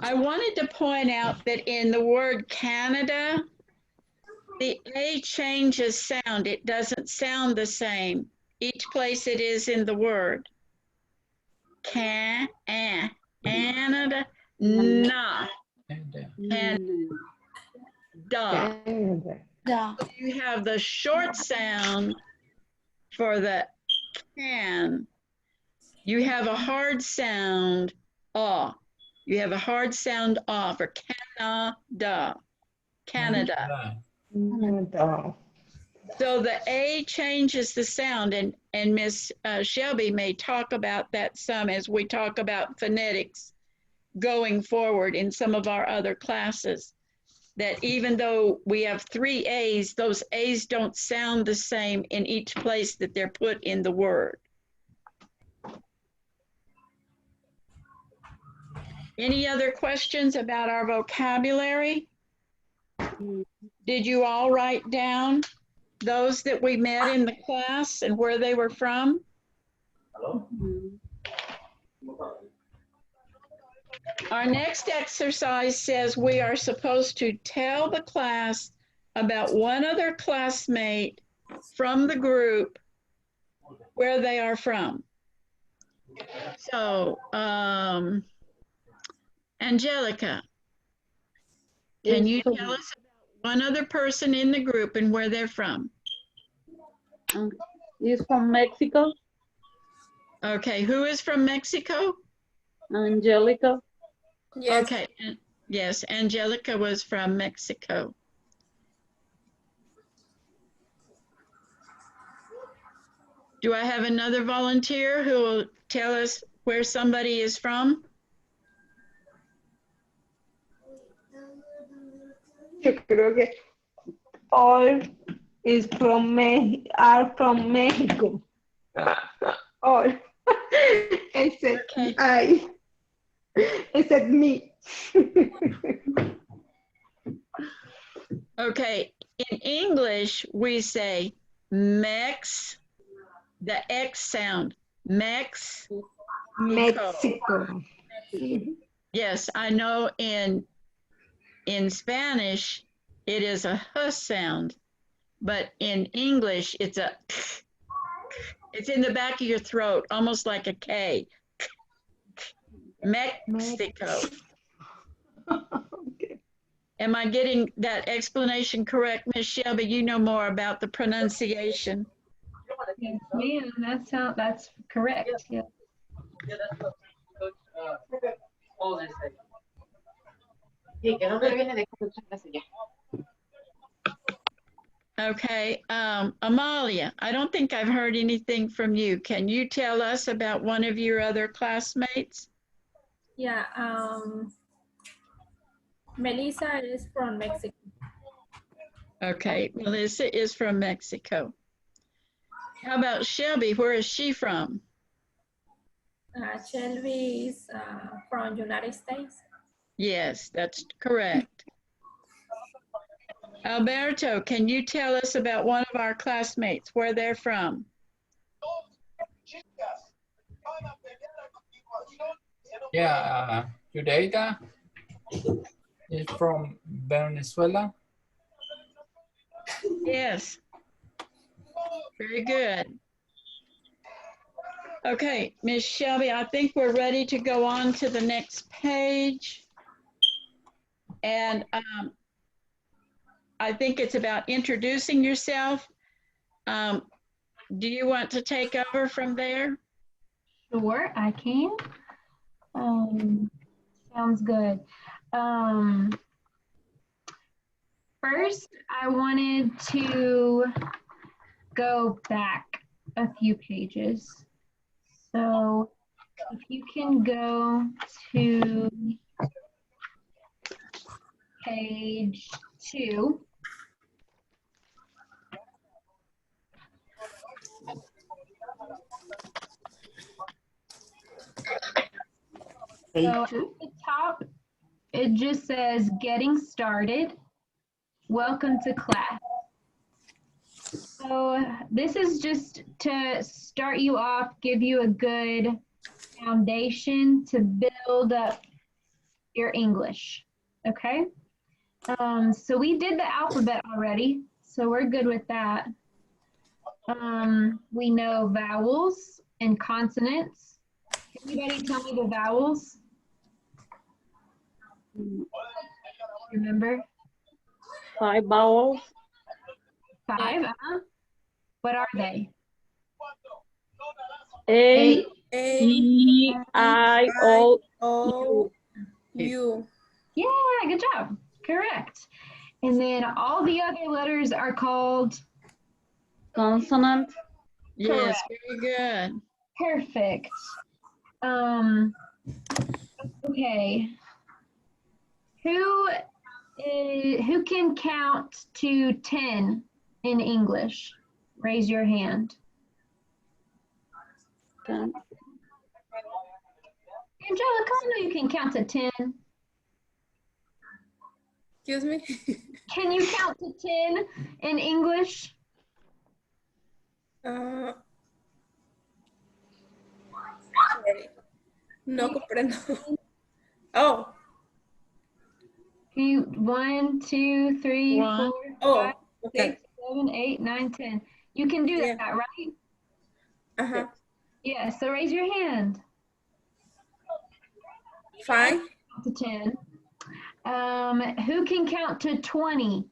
I wanted to point out that in the word Canada, the A changes sound. It doesn't sound the same each place it is in the word. Canada, na, and da. You have the short sound for the can. You have a hard sound, ah. You have a hard sound ah for Canada. Canada. So the A changes the sound, and Miss Shelby may talk about that some as we talk about phonetics going forward in some of our other classes. That even though we have 3 A's, those A's don't sound the same in each place that they're put in the word. Any other questions about our vocabulary? Did you all write down those that we met in the class and where they were from? Our next exercise says we are supposed to tell the class about one other classmate from the group where they are from. So, Angelica, can you tell us about one other person in the group and where they're from? He's from Mexico. Okay, who is from Mexico? Angelica. Yes. Okay, yes, Angelica was from Mexico. Do I have another volunteer who will tell us where somebody is from? Yo creo que all is from are from Mexico. All. Except I. Except me. Okay, in English, we say Mex, the X sound, Mexico. Yes, I know in Spanish, it is a H sound, but in English, it's a, it's in the back of your throat, almost like a K. Mexico. Okay. Am I getting that explanation correct, Miss Shelby? You know more about the pronunciation. Yes, ma'am. That's correct. Yeah. Okay, Amalia, I don't think I've heard anything from you. Can you tell us about one of your other classmates? Yeah, Melissa is from Mexico. Okay, Melissa is from Mexico. How about Shelby? Where is she from? Shelby is from United States. Yes, that's correct. Alberto, can you tell us about one of our classmates, where they're from? Yeah, Jureida is from Venezuela. Yes. Very good. Okay, Miss Shelby, I think we're ready to go on to the next page. And I think it's about introducing yourself. do you want to take over from there? Sure, I can. Sounds good. First, I wanted to go back a few pages. So if you can go to page 2. So at the top, it just says getting started. Welcome to class. So this is just to start you off, give you a good foundation to build up your English, okay? So we did the alphabet already, so we're good with that. We know vowels and consonants. Can anybody tell me the vowels? Remember? 5 vowels. 5, What are they? A, E, I, O, O, U. Yeah, good job. Correct. And then all the other letters are called? consonant. Yes, Correct. very good. Perfect. Okay. Who can count to 10 in English? Raise your hand. 10. Angelica, I know you can count to 10. Excuse me? Can you count to 10 in English? Sorry. No comprendo. Oh. Can you 1, 2, 3, 4, 5, Okay. 6, 7, 8, 9, 10. You can do that, right? Uh-huh. Yeah, so raise your hand. 5. To 10. Who can count to 20?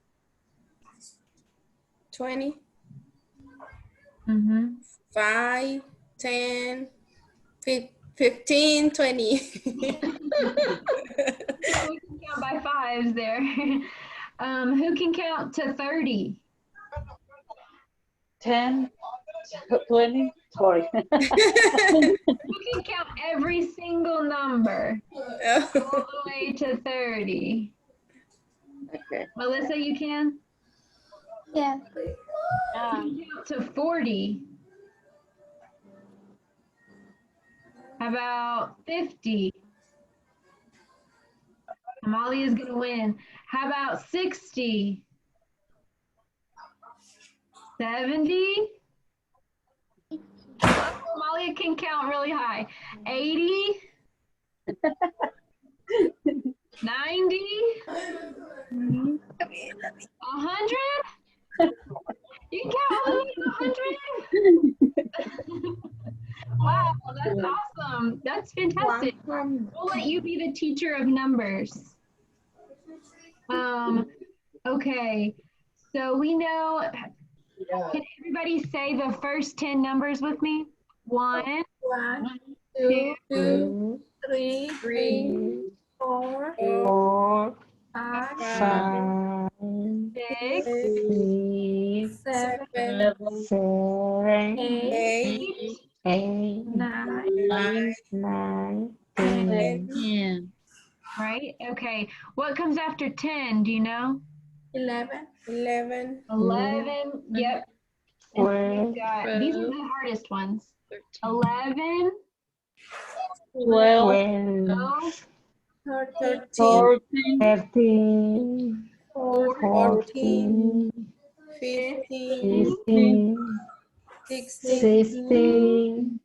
20. Mm-hmm. 5, 10, 15, 20. We can count by fives there. Who can count to 30? 10, 20, sorry. Who can count every single number all the way to 30? Okay. Melissa, you can? Yeah. Who can count to 40? How about 50? Amalia is going to win. How about 60? 70? Oh, Amalia can count really high. 80? 90? 100? You can count all the way to 100? Wow, that's awesome. That's fantastic. We'll let you be the teacher of numbers. Okay, so we know, can everybody say the first 10 numbers with me? 1, 2, 3, 4, 5, 6, 7, 8, 9, 10, right? Okay, what comes after 10, do you know? 11, 11. 11, yep. And these are the hardest ones. 11, 12, 13, 13, 14, 15, 16,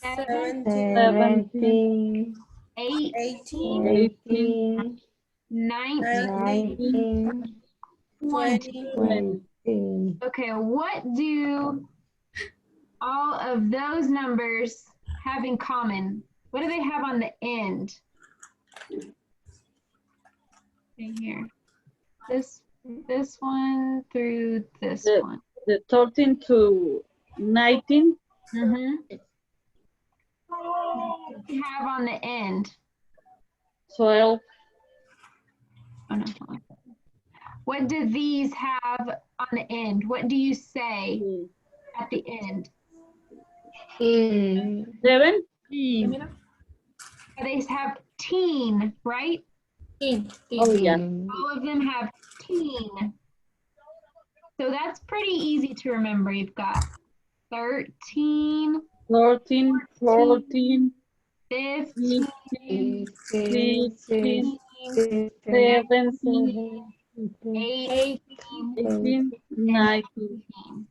17, 18, 19, 20. Okay, what do all of those numbers have in common? What do they have on the end? Right here. This one through this one. The 13 to 19. Mm-hmm. What do you have on the end? 12. Oh, no. What do these have on the end? What do you say at the end? 17. They have teen, right? Oh, yeah. All of them have teen. So that's pretty easy to remember. You've got 13, 14, 14, 15, 16, 17, 18, 18, 19.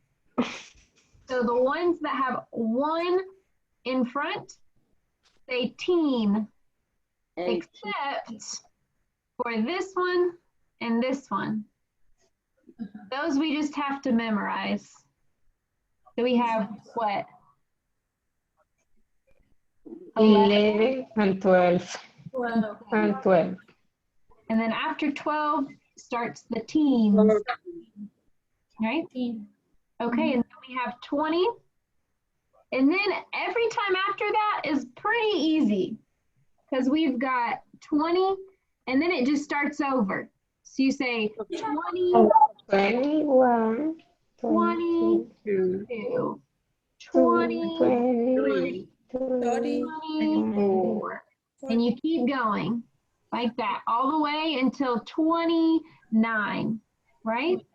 So the ones that have one in front say teen, except for this one and this one. Those we just have to memorize. So we have what? 11 and 12. And 12. And then after 12 starts the teens. Right? Okay, and then we have 20. And then every time after that is pretty easy because we've got 20 and then it just starts over. So you say 20, 21, 22, 23, 24. And you keep going like that all the way until 29, right?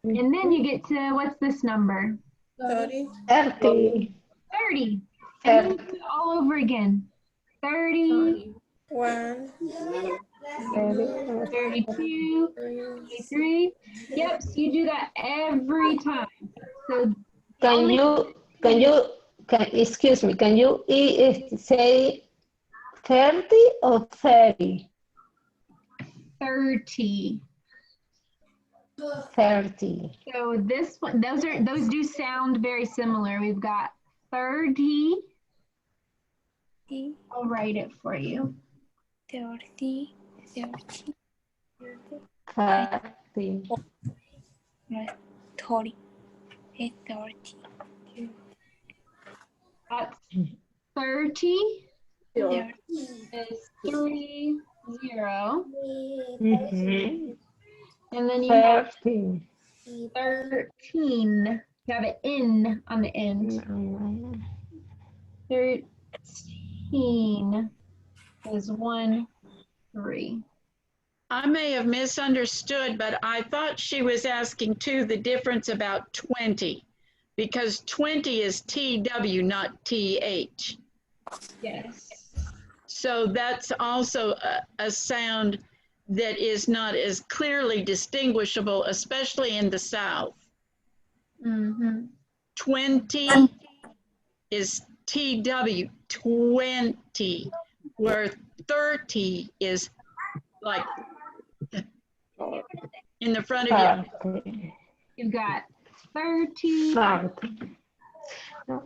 And then you get to, what's this number? 30. 30. And then you do it all over again. 30. 1. 32, 33. Yep, so you do that every time. So excuse me, can you say 30 or 30? 30. 30. So this one, those do sound very similar. We've got 30. I'll write it for you. 30. 30. 30. 30. That's 30 is 3, 0. And then you have 13. You have an N on the end. 13 is 1, 3. I may have misunderstood, but I thought she was asking too the difference about 20, because 20 is TW, not TH. Yes. So that's also a sound that is not as clearly distinguishable, especially in the South. 20 is TW, 20, where 30 is like in the front of you. You've got 30. No,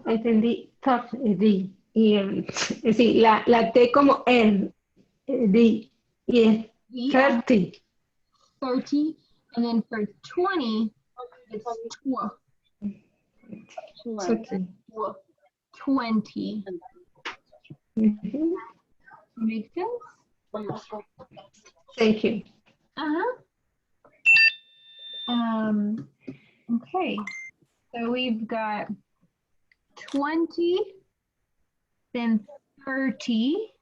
entendí 30. Sí, la T como R, D, y es 30. 30, and then for 20, it's 12. 20. Make sense? Thank you. Okay. So we've got 20, then 30.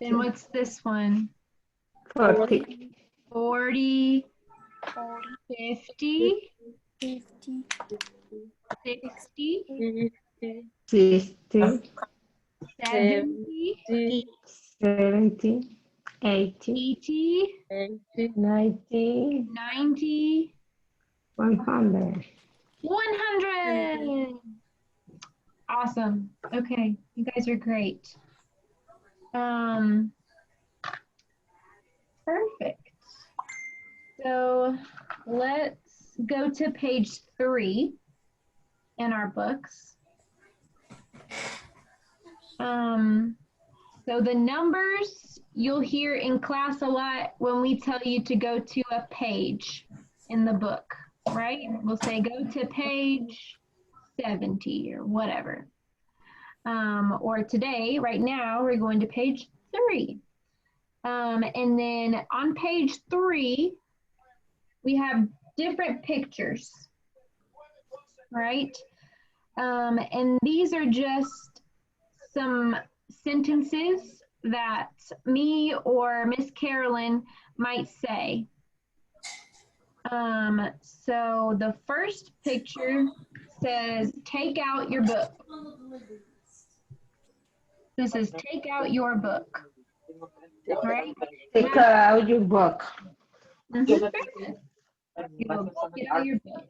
Then what's this one? 40. 40, 50, 60, 60, 70, 70, 80, 90, 90, 100. 100. Awesome. Okay, you guys are great. Perfect. So let's go to page 3 in our books. So the numbers you'll hear in class a lot when we tell you to go to a page in the book. right? We'll say go to page 70 or whatever. Or today, right now, we're going to page 3. And then on page 3, we have different pictures, right? And these are just some sentences that me or Miss Carolyn might say. So the first picture says, take out your book. This is take out your book, right? Take out your book. Mhm. You go, get out your book.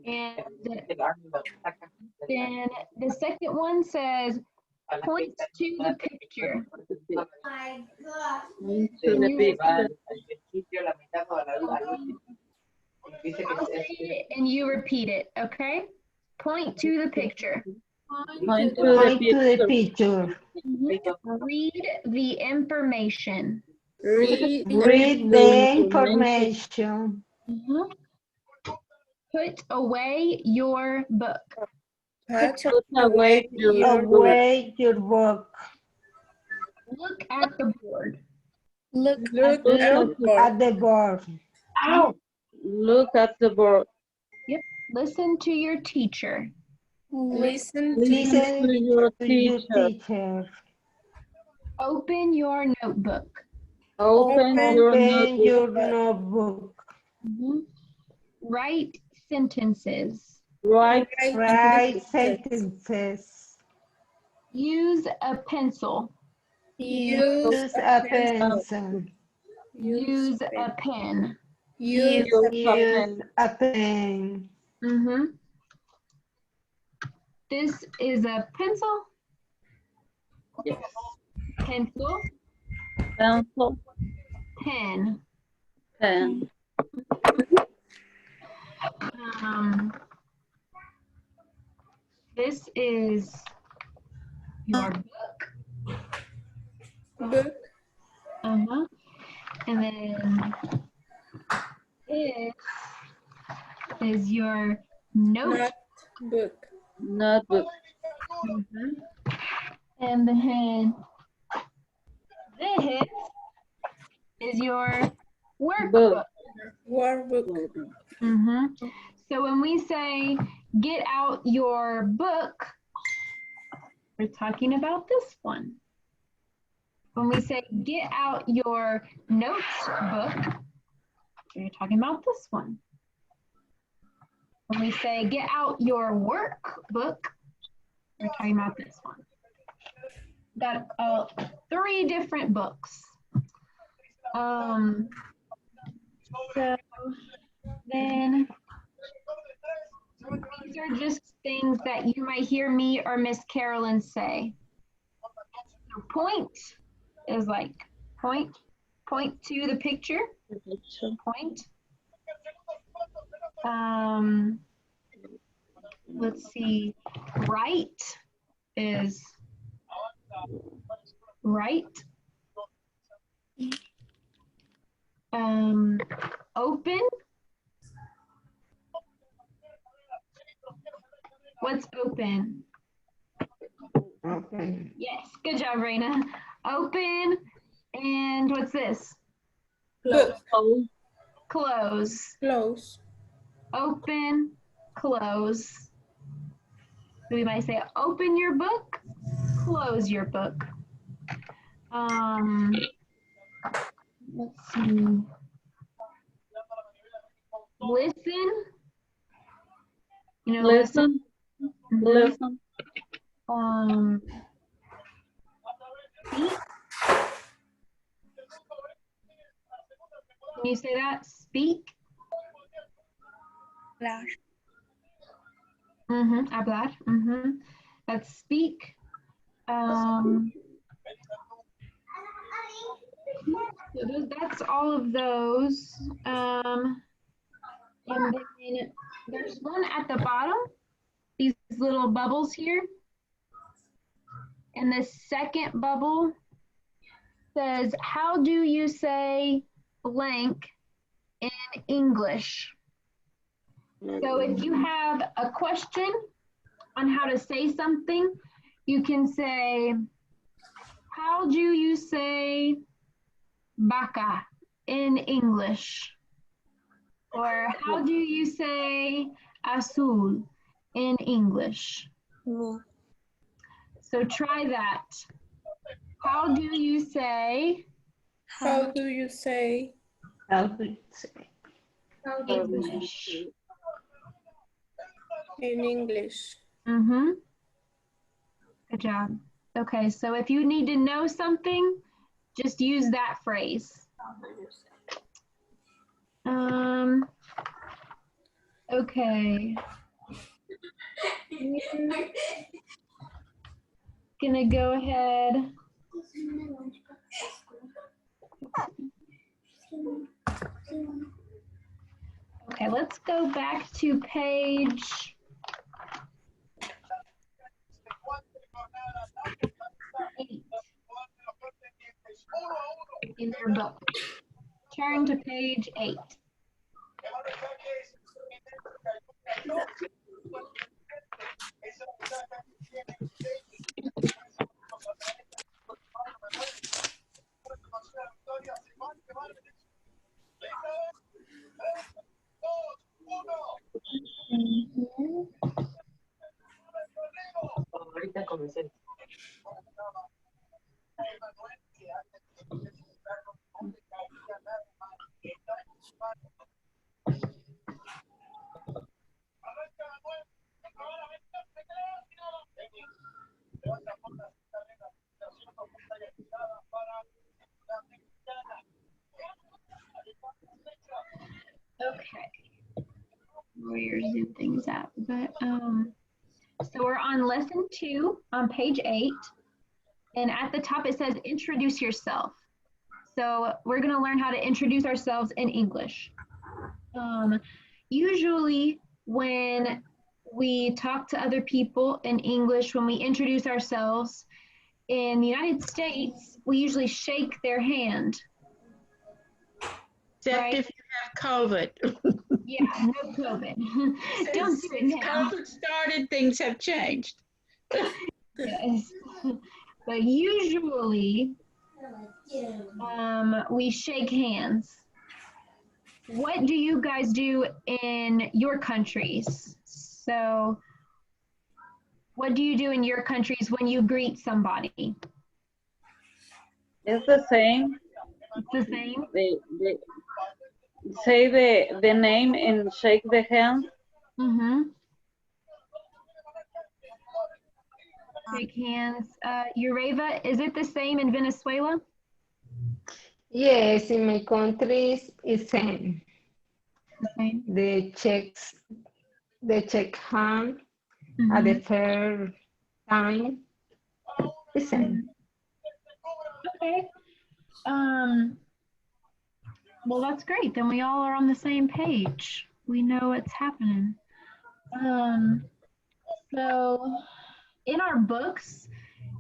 And then the second one says, point to the picture. I'll say it and you repeat it, okay? Point to the picture. Point to the picture. Read the information. Read the information. Put away your book. Put away Away your book. Look at the board. Look at the board. Look at the board. Yep. Listen to your teacher. Listen Listen to your to your teacher. teacher. Open your notebook. Open your Open your notebook. notebook. Write sentences. Write sentences. Use a pencil. Use a pencil. Use a pen. Use a pen. This is a pencil. Yes. Pencil. Pencil. Pen. Pen. This is your book. book. And then this is your notebook. Notebook. And then this is your workbook. Workbook. So when we say get out your book, we're talking about this one. When we say get out your notes book, we're talking about this one. When we say get out your workbook, we're talking about this one. Got 3 different books. So then these are just things that you might hear me or Miss Carolyn say. So point is like point to the picture. Point. Let's see. Write is write. Open. What's open? Open. Yes, good job, Raina. Open, and what's this? Close. Close. Close. Open, close. So we might say open your book, close your book. Let's see. Listen. You know, Listen. Listen. Speak. Can you say that? Speak. Hablar. That's speak. So that's all of those. And then there's one at the bottom, these little bubbles here. And the second bubble says, how do you say blank in English? So if you have a question on how to say something, you can say, how do you say baka in English? Or how do you say azul in English? So try that. How do you say? How do you say? How do you say? English. In English. Mm-hmm. Good job. Okay, so if you need to know something, just use that phrase. Okay. Gonna go ahead. Okay, let's go back to page 8 in your book. Turn to page 8. Ahorita comencé. Okay. Where zoom things out, but so we're on lesson 2 on page 8, and at the top it says introduce yourself. So we're going to learn how to introduce ourselves in English. Usually when we talk to other people in English, when we introduce ourselves in the United States, we usually shake their hand. Except right? if you have COVID. Yeah, no COVID. Don't do it Since now. COVID started, things have changed. Yes. But usually, we shake hands. What do you guys do in your countries? So, what do you do in your countries when you greet somebody? It's the same. It's the same? They say the name and shake the hand. Mm-hmm. Shake hands. Ureva, is it the same in Venezuela? Yes, in my country it's same. The same. The check hand at the third time. The same. Okay. Well, that's great. Then we all are on the same page. We know what's happening. So in our books,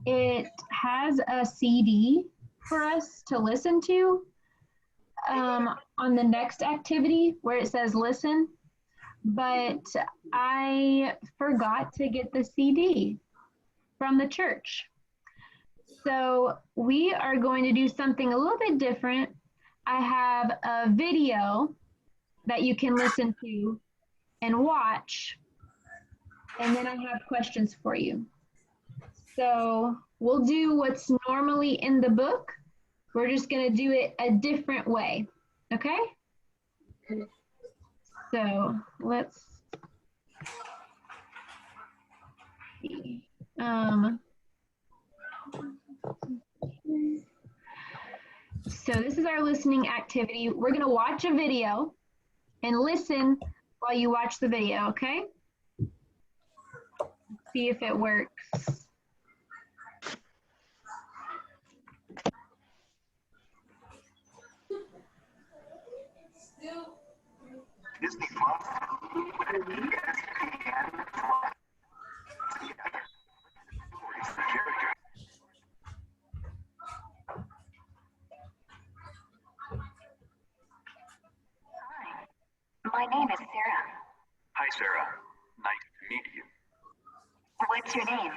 it has a CD for us to listen to on the next activity where it says listen, but I forgot to get the CD from the church. So we are going to do something a little bit different. I have a video that you can listen to and watch, and then I have questions for you. So we'll do what's normally in the book. We're just going to do it a different way. Okay? So let's see. So this is our listening activity. We're going to watch a video and listen while you watch the video, okay? See if it works. My name is Sarah. Hi, Sarah. Nice to meet you. What's your name?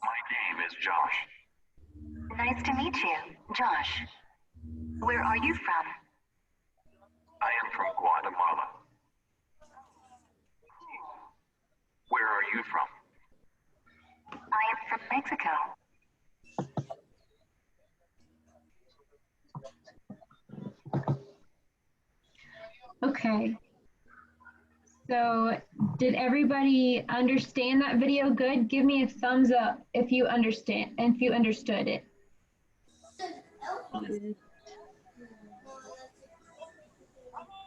My name is Josh. Nice to meet you, Josh. Where are you from? I am from Guatemala. Where are you from? I am from Mexico. Okay. So did everybody understand that video good? Give me a thumbs up if you understand and if you understood it.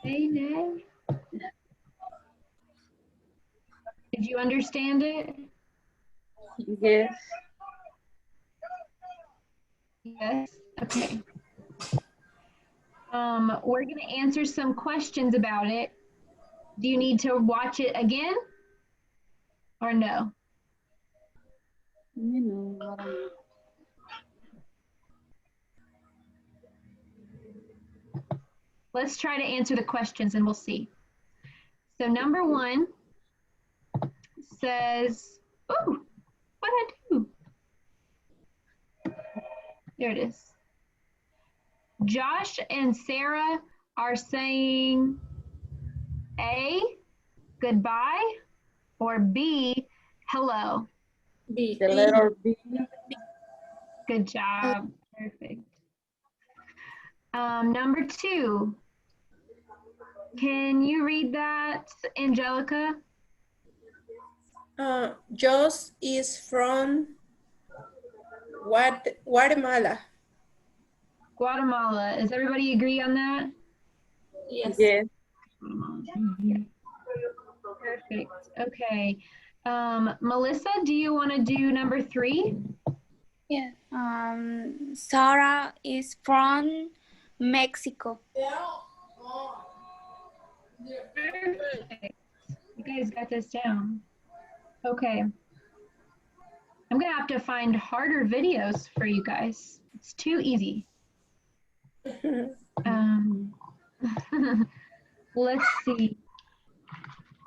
Hey, Nay. Did you understand it? Yes. Yes. Okay. We're going to answer some questions about it. Do you need to watch it again or no? You know. Let's try to answer the questions and we'll see. So number 1 says, ooh, what did I do? There it is. Josh and Sarah are saying A, goodbye, or B, hello. B. The letter B. Good job. Perfect. Number 2. Can you read that, Angelica? Josh is from Guatemala. Guatemala. Does everybody agree on that? Yes. Yes. Perfect. Okay. Melissa, do you want to do number 3? Yeah. Sarah is from Mexico. Perfect. You guys got this down. Okay. I'm going to have to find harder videos for you guys. It's too easy. Let's see.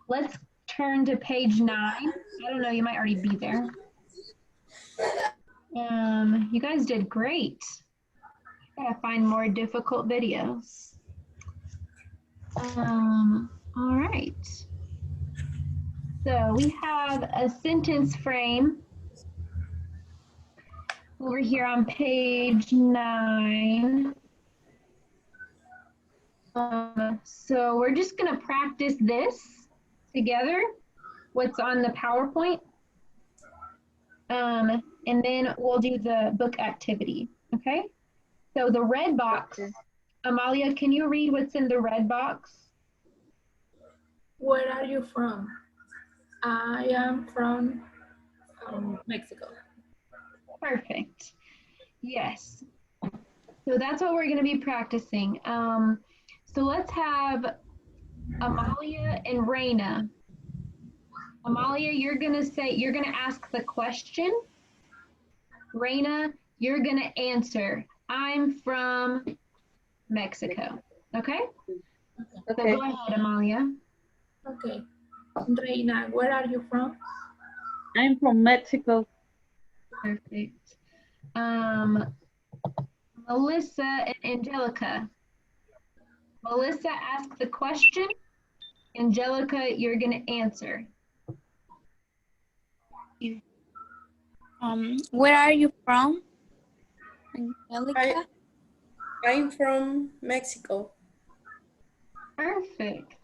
Let's turn to page 9. I don't know, you might already be there. You guys did great. I gotta find more difficult videos. All right. So we have a sentence frame over here on page 9. So we're just gonna practice this together, what's on the PowerPoint. And then we'll do the book activity, okay? So the red box, Amalia, can you read what's in the red box? Where are you from? I am from Mexico. Perfect. Yes. So that's what we're going to be practicing. So let's have Amalia and Raina. Amalia, you're going to ask the question. Raina, you're going to answer. I'm from Mexico. Okay? So go ahead, Amalia. Okay. Reina, where are you from? I'm from Mexico. Perfect. Melissa and Angelica. Melissa, ask the question. Angelica, you're going to answer. Where are you from, Angelica? I'm from Mexico. Perfect.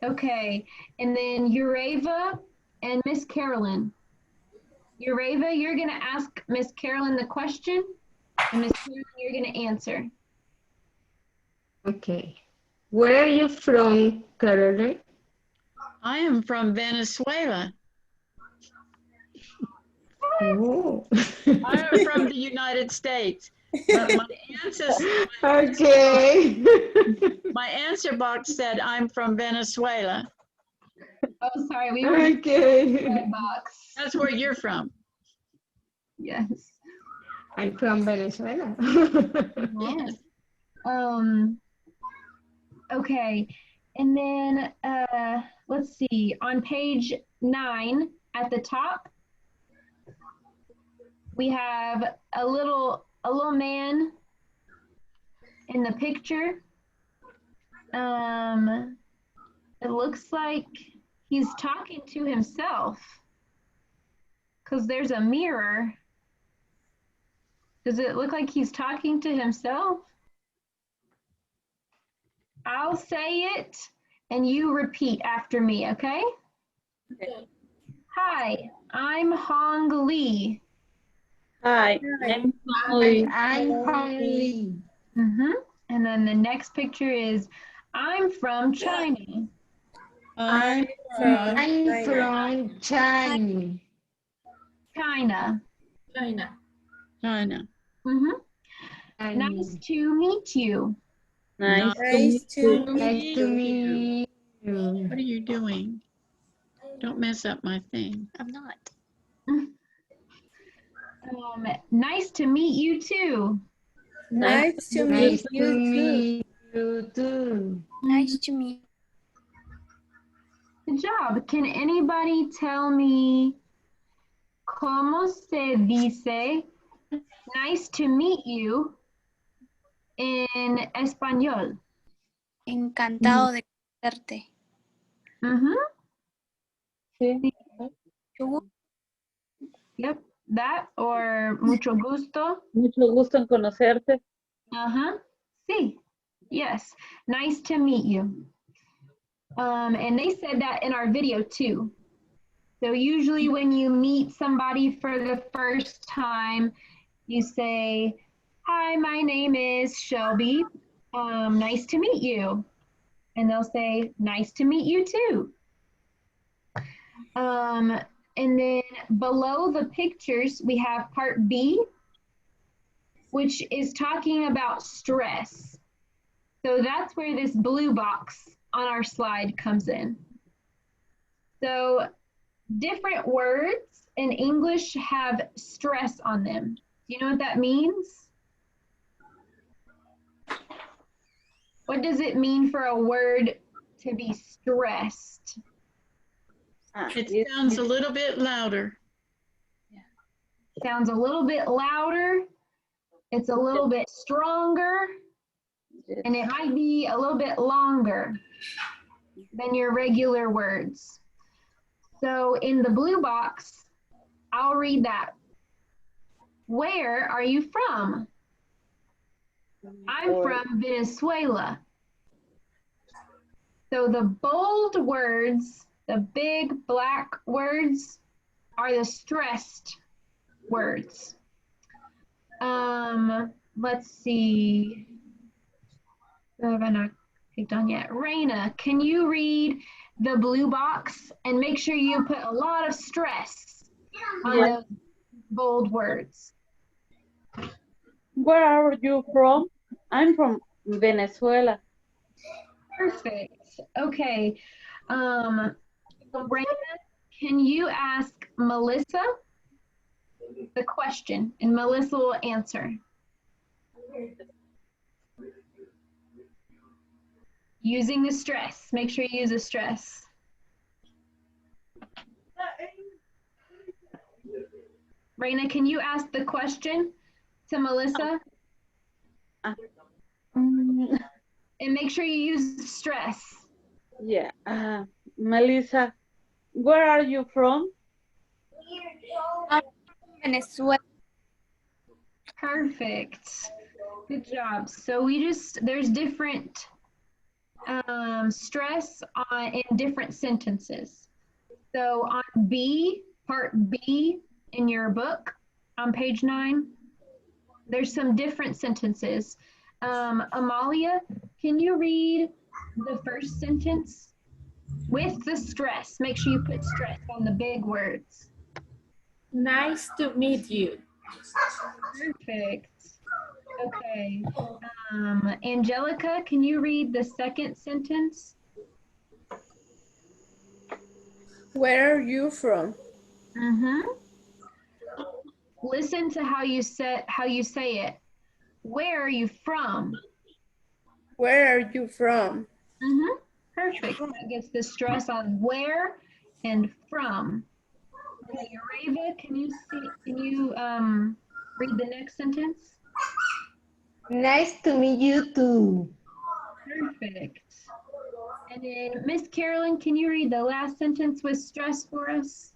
Okay, and then Ureva and Miss Carolyn. Ureva, you're going to ask Miss Carolyn the question, and Miss Carolyn, you're going to answer. Okay. Where are you from, Carolyn? I am from Venezuela. Oh. I am from the United States. But my Okay. my answer box said I'm from Venezuela. Oh, sorry, we were Okay. red box. That's where you're from. Yes. I'm from Venezuela. Yes. Okay. And then let's see, on page 9 at the top, we have a little man in the picture. It looks like he's talking to himself because there's a mirror. Does it look like he's talking to himself? I'll say it and you repeat after me, okay? Okay. Hi, I'm Hong Lee. Hi, I'm Molly. I'm Polly. And then the next picture is, I'm from China. I'm From I'm from China. China. China. China. Nice to meet you. Nice to Nice meet to you. Nice to meet you. What are you doing? Don't mess up my thing. I'm not. Nice to meet you too. Nice to Nice meet to you too. meet you too. Nice to meet. Good job. Can anybody tell me cómo se dice nice to meet you in español? Encantado de conocerte. Sí. Yep, that or mucho gusto. Mucho gusto en conocerte. Sí. Yes. Nice to meet you. And they said that in our video too. So usually when you meet somebody for the first time, you say, hi, my name is Shelby. Nice to meet you. And they'll say, nice to meet you too. And then below the pictures, we have part B, which is talking about stress. So that's where this blue box on our slide comes in. So different words in English have stress on them. Do you know what that means? What does it mean for a word to be stressed? It sounds a little bit louder. Sounds a little bit louder. It's a little bit stronger. And it might be a little bit longer than your regular words. So in the blue box, I'll read that. Where are you from? I'm from Venezuela. So the bold words, the big black words, are the stressed words. Let's see. I haven't not picked on yet. Raina, can you read the blue box and make sure you put a lot of stress on those bold words? Where are you from? I'm from Venezuela. Perfect. Okay. Raina, can you ask Melissa the question and Melissa will answer? Using the stress. Make sure you use the stress. Raina, can you ask the question to Melissa? And make sure you use stress. Yeah. Melissa, where are you from? Venezuela. Perfect. Good job. So there's different stress in different sentences. So on B, part B in your book on page 9, there's some different sentences. Amalia, can you read the first sentence with the stress? Make sure you put stress on the big words. Nice to meet you. Perfect. Okay. Angelica, can you read the second sentence? Where are you from? Listen to how you say it. Where are you from? Where are you from? Perfect. That gets the stress on where and from. Okay, Areva, can you read the next sentence? Nice to meet you too. Perfect. And then Miss Carolyn, can you read the last sentence with stress for us?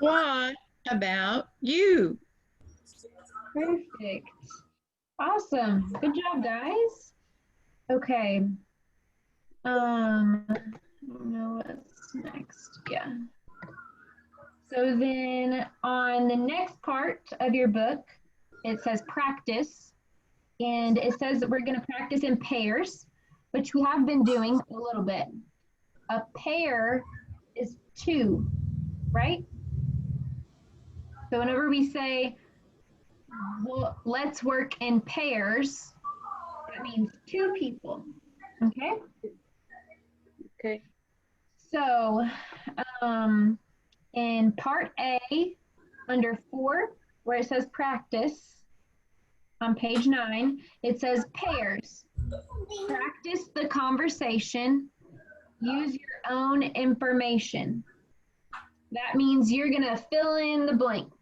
What about you? Perfect. Awesome. Good job, guys. Okay. I don't know what's next. Yeah. So then on the next part of your book, it says practice. And it says that we're going to practice in pairs, which we have been doing a little bit. A pair is two, right? So whenever we say, well, let's work in pairs, that means two people, okay? Okay. So in part A, under 4, where it says practice, on page 9, it says pairs. Practice the conversation. Use your own information. That means you're going to fill in the blank,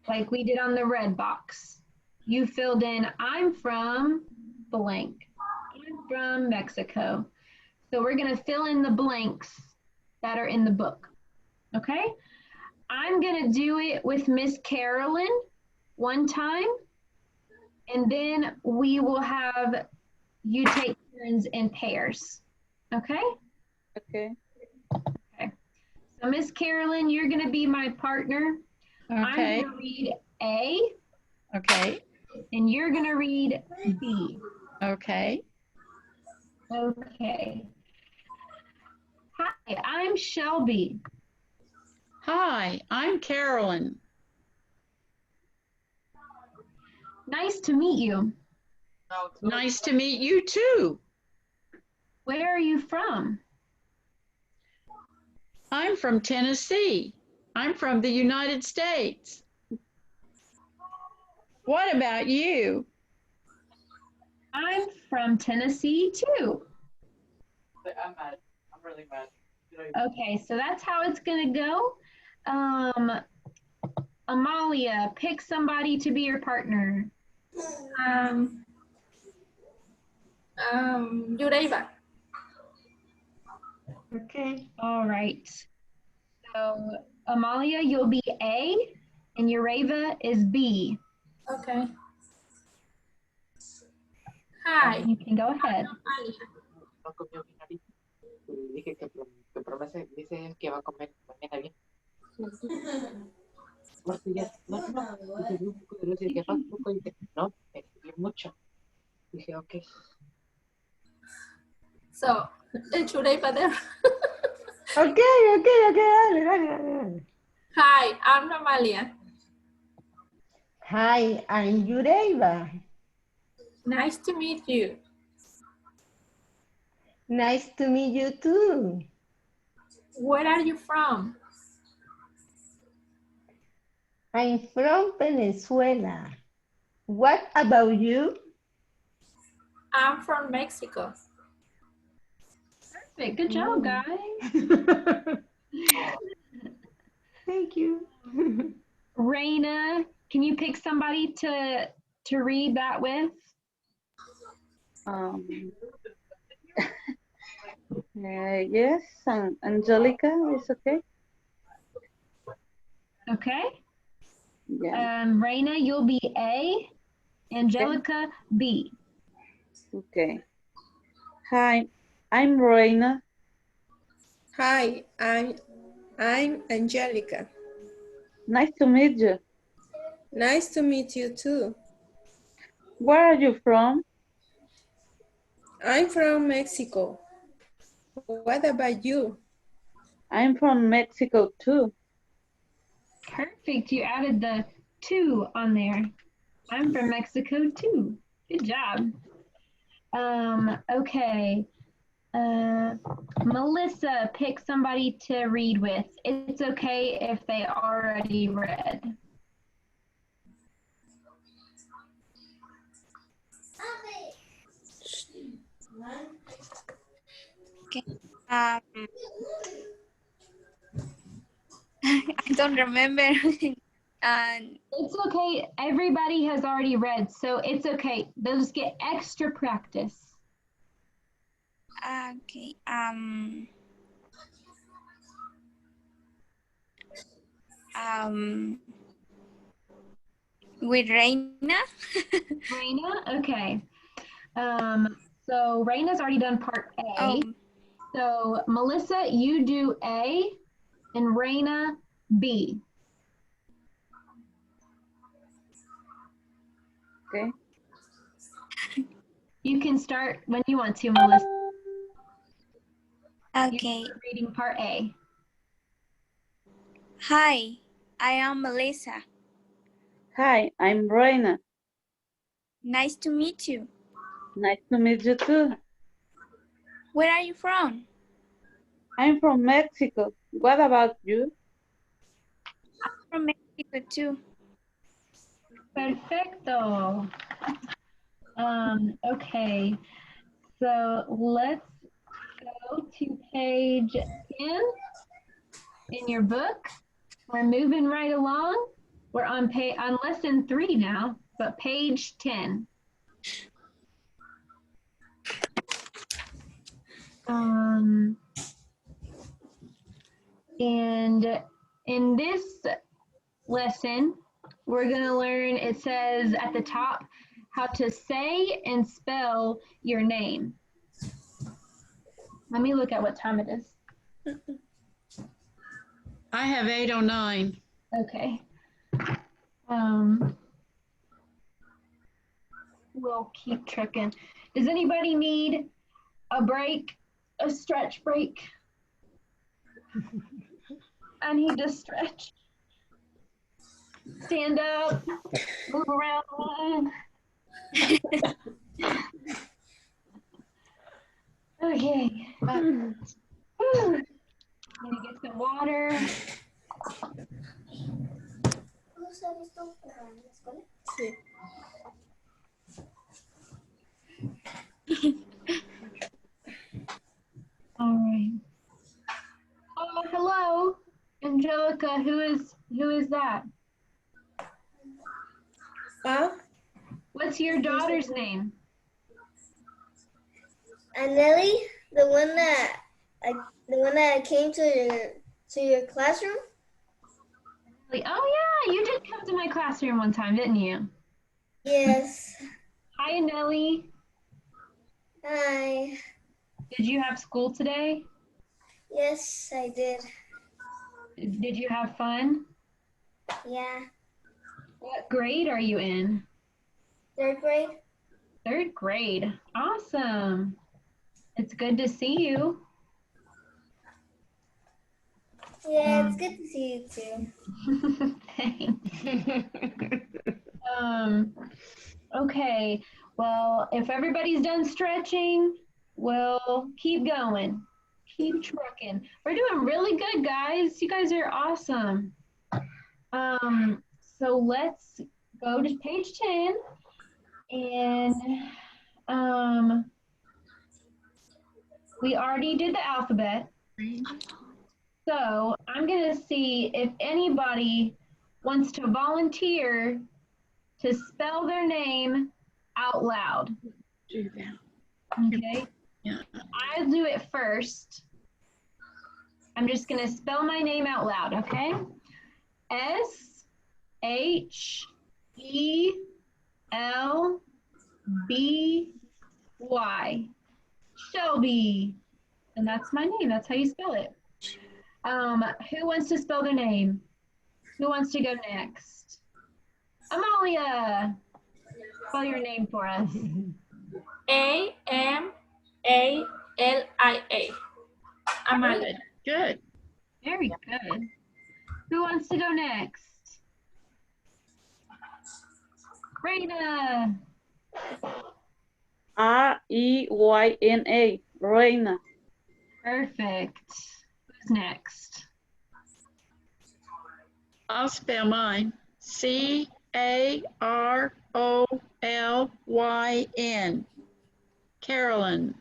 like we did on the red box. You filled in, I'm from blank. I'm from Mexico. So we're going to fill in the blanks that are in the book. Okay? I'm going to do it with Miss Carolyn one time, and then we will have you take turns in pairs. Okay? Okay. Okay. So Miss Carolyn, you're going to be my partner. Okay. I'm going to read A. Okay. And you're going to read B. Okay. Okay. Hi, I'm Shelby. Hi, I'm Carolyn. Nice to meet you. Nice to meet you too. Where are you from? I'm from Tennessee. I'm from the United States. What about you? I'm from Tennessee too. I'm mad. I'm really mad. Okay, so that's how it's going to go. Amalia, pick somebody to be your partner. Yureva. Okay. All right. So Amalia, you'll be A, and Ureva is B. Okay. Hi. You can go ahead. No comió bien ahorita. Y dije que promesa, dice que va a comer mañana bien. Porque ya, no, dije, un poco de luz, y dije, más poco, y dije, no, me escribí mucho. Dije, ok. So, Yureva there. Okay, dale. Hi, I'm Amalia. Hi, I'm Yureva. Nice to meet you. Nice to meet you too. Where are you from? I'm from Venezuela. What about you? I'm from Mexico. Perfect. Good job, guys. Thank you. Raina, can you pick somebody to read that with? Yes, Angelica is okay. Okay. Yeah. Raina, you'll be A. Angelica, B. Okay. Hi, I'm Reina. Hi, I'm Angelica. Nice to meet you. Nice to meet you too. Where are you from? I'm from Mexico. What about you? I'm from Mexico too. Perfect. You added the 2 on there. I'm from Mexico too. Good job. Okay. Melissa, pick somebody to read with. It's okay if they already read. Okay. I don't remember. And It's okay. Everybody has already read, so it's okay. They'll just get extra practice. okay. With Reina. Raina, okay. So Raina's already done part A. Oh, So Melissa, you do A, and Raina B. Okay. You can start when you want to, Melissa. okay. You're reading part A. Hi, I am Melissa. Hi, I'm Reina. Nice to meet you. Nice to meet you too. Where are you from? I'm from Mexico. What about you? From Mexico too. Perfecto. Okay, so let's go to page 10 in your book. We're moving right along. We're on lesson 3 now, but page 10. And in this lesson, we're going to learn, it says at the top, how to say and spell your name. Let me look at what time it is. I have 8:09. Okay. We'll keep trucking. Does anybody need a break, a stretch break? I need to stretch. Stand up, move around the line. Okay. Need to get some water. All right. Oh, hello, Angelica. Who is that? What's your daughter's name? Nelly, the one that came to your classroom. Oh yeah, you did come to my classroom one time, didn't you? Yes. Hi, Nelly. Hi. Did you have school today? Yes, I did. Did you have fun? Yeah. What grade are you in? 3rd grade. 3rd grade. Awesome. It's good to see you. Yeah, it's good to see you too. Thanks. Okay. Well, if everybody's done stretching, we'll keep going. Keep trucking. We're doing really good, guys. You guys are awesome. So let's go to page 10 and we already did the alphabet. So I'm going to see if anybody wants to volunteer to spell their name out loud. Do that. Okay. Yeah. I'll do it first. I'm just going to spell my name out loud, okay? S-H-E-L-B-Y. Shelby. And that's my name. That's how you spell it. Who wants to spell their name? Who wants to go next? Amalia. Spell your name for us. A-M-A-L-I-A. Amalia. Good. Very good. Who wants to go next? Reina. R-E-Y-N-A. Reina. Perfect. Who's next? I'll spell mine. C-A-R-O-L-Y-N. Carolyn.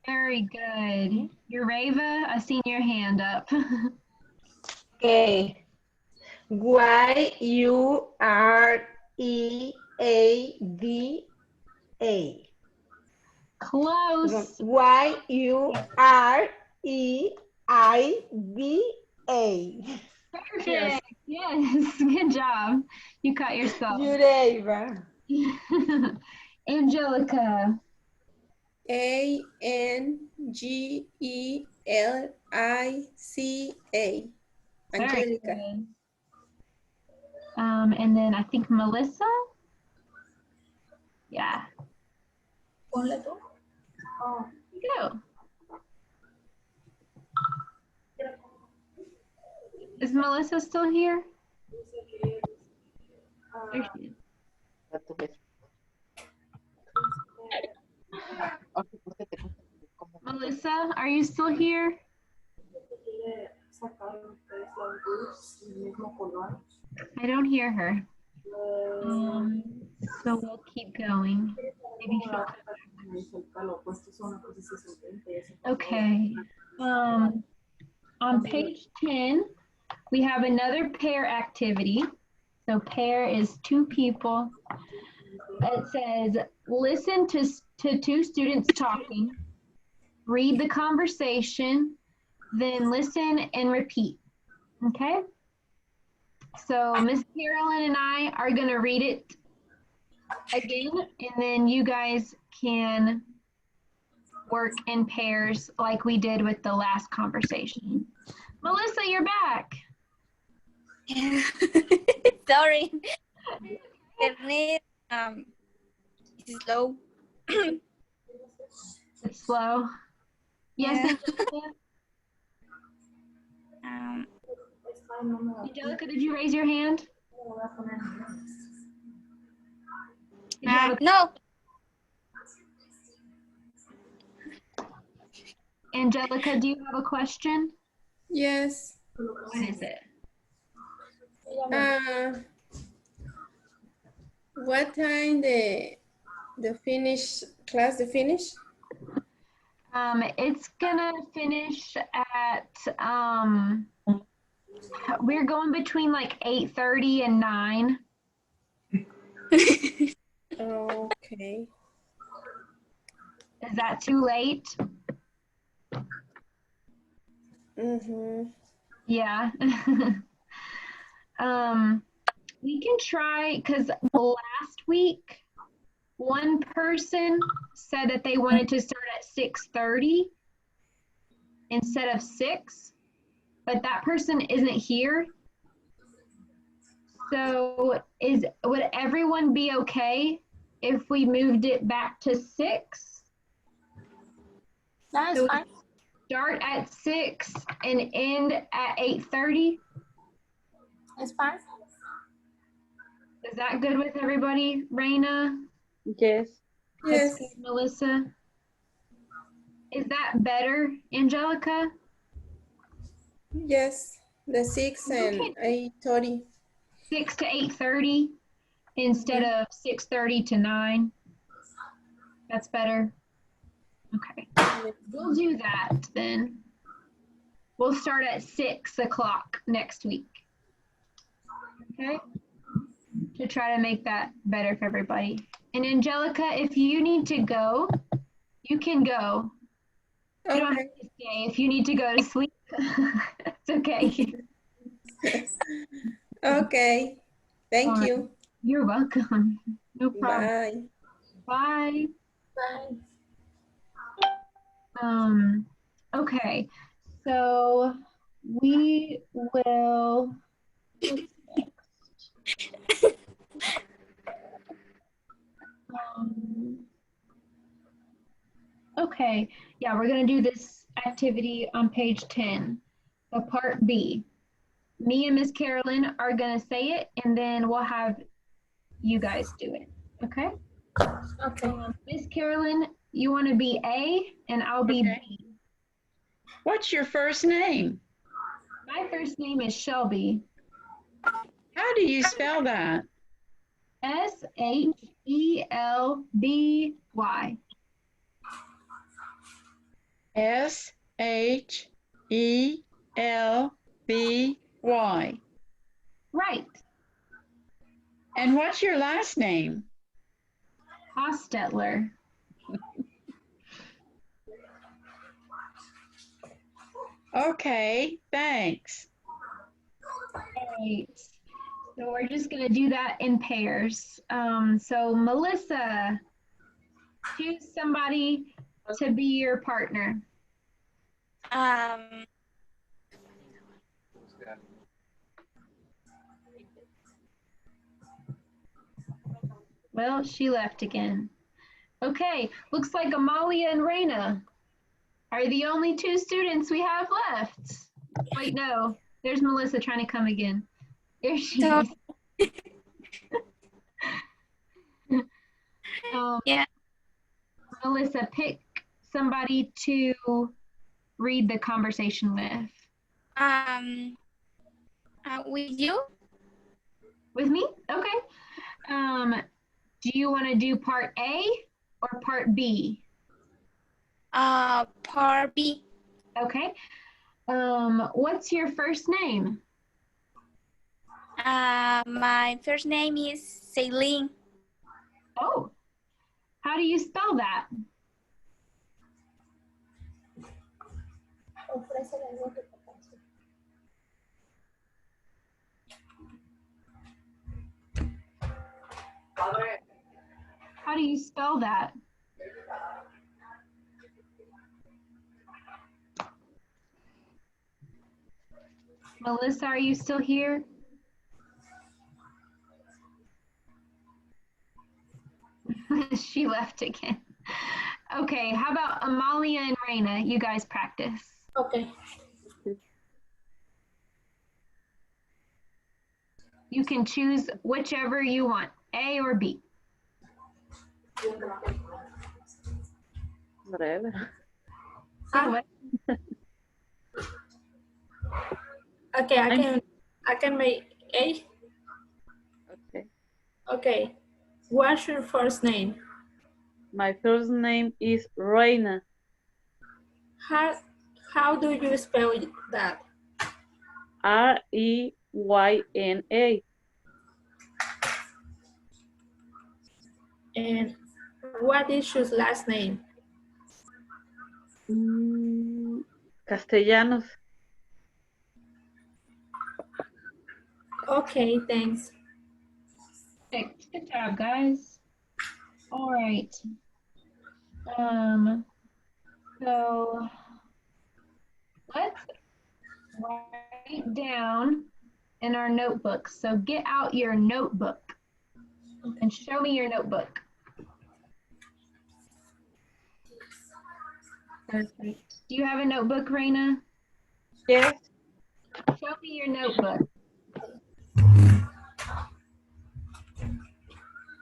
Very good. Ureva, I seen your hand up. Okay. Y-U-R-E-A-V-A. Close. Y-U-R-E-I-V-A. Perfect. Yes. Good job. You caught yourself. Yureva. Angelica. Angelica. Very Angelica. good. And then I think Melissa. Yeah. Ponle tú. Go. Is Melissa still here? There she is. Melissa, are you still here? I don't hear her. So we'll keep going. Maybe she'll come back. Okay. On page 10, we have another pair activity. So pair is two people. It says, listen to two students talking, read the conversation, then listen and repeat. Okay? So Miss Carolyn and I are going to read it again, and then you guys can work in pairs like we did with the last conversation. Melissa, you're back. Sorry. Internet is slow. It's slow. Yes, Angelica, did you raise your hand? No. Angelica, do you have a question? Yes. What is it? What time the class finish? It's gonna finish at we're going between like 8:30 and 9. Okay. Is that too late? Yeah. We can try, because last week one person said that they wanted to start at 6:30 instead of 6, but that person isn't here. So would everyone be okay if we moved it back to 6? That is So fine. Start at 6 and end at 8:30? It's fine. Is that good with everybody, Raina? Yes. Yes. Melissa? Is that better, Angelica? Yes. The 6 and 8:30. 6 to 8:30 instead of 6:30 to 9. That's better. Okay. We'll do that then. We'll start at 6 o'clock next week. Okay? To try to make that better for everybody. And Angelica, if you need to go, you can go. You don't have to stay. If you need to go to sleep, it's okay. Okay. Thank you. You're welcome. No problem. Bye. Bye. Okay. So we will. Okay, yeah, we're gonna do this activity on page 10, so part B. Me and Miss Carolyn are gonna say it, and then we'll have you guys do it, okay? Okay. Miss Carolyn, you wanna be A, and I'll be B. What's your first name? My first name is Shelby. How do you spell that? Shelby. S-H-E-L-B-Y. Right. And what's your last name? Hostetler. Okay, thanks. Right. So we're just gonna do that in pairs. So Melissa, choose somebody to be your partner. Well, she left again. Okay, looks like Amalia and Raina are the only two students we have left. Wait, no, there's Melissa trying to come again. There she is. Yeah. Melissa, pick somebody to read the conversation with. With you? With me? Okay. Do you want to do part A or part B? Part B. Okay. What's your first name? My first name is Celine. Oh, how do you spell that? How do you spell that? Melissa, are you still here? She left again. Okay, how about Amalia and Raina? You guys practice. Okay. You can choose whichever you want, A or B. Whatever. Okay, I can make A. Okay. Okay. What's your first name? My first name is Reina. How do you spell that? R-E-Y-N-A. And what is your last name? Castellanos. Okay, thanks. Perfect. Good job, guys. All right. So let's write down in our notebooks. So get out your notebook and show me your notebook. Perfect. Do you have a notebook, Raina? Yes. Show me your notebook.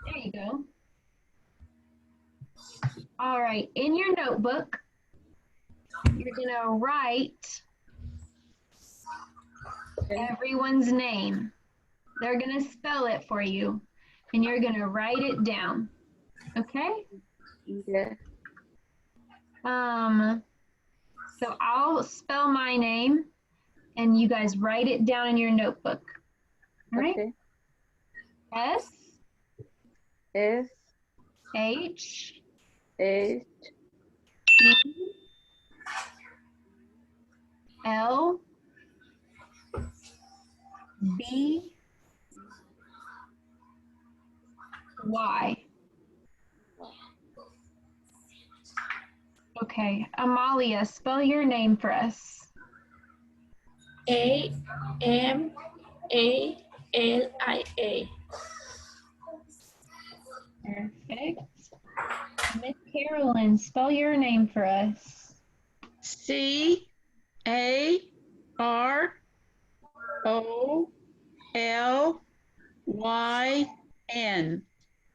There you go. All right, in your notebook, you're gonna write everyone's name. They're gonna spell it for you, and you're gonna write it down. Okay? Yeah. So I'll spell my name, and you guys write it down in your notebook. All right? Okay. S S H H E L B Y. Okay, Amalia, spell your name for us. A-M-A-L-I-A. Perfect. Miss Carolyn, spell your name for us. C-A-R-O-L-Y-N.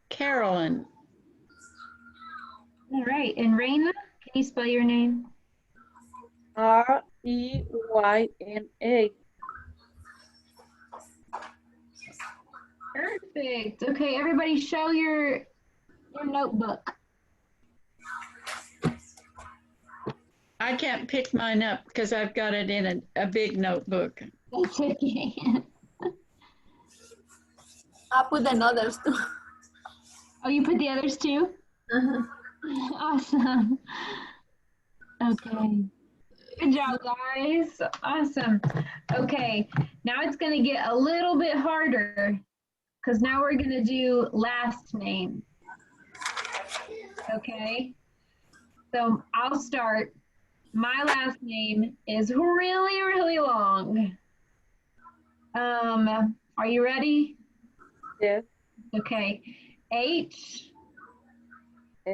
Carolyn. All right, and Raina, can you spell your name? R-E-Y-N-A. Perfect. Okay, everybody show your notebook. I can't pick mine up because I've got it in a big notebook. That's okay. I put the others too. Oh, you put the others too? Uh-huh. Awesome. Okay. Good job, guys. Awesome. Okay, now it's going to get a little bit harder because now we're going to do last name. Okay, so I'll start. My last name is really, really long. Are you ready? Yes. Okay. H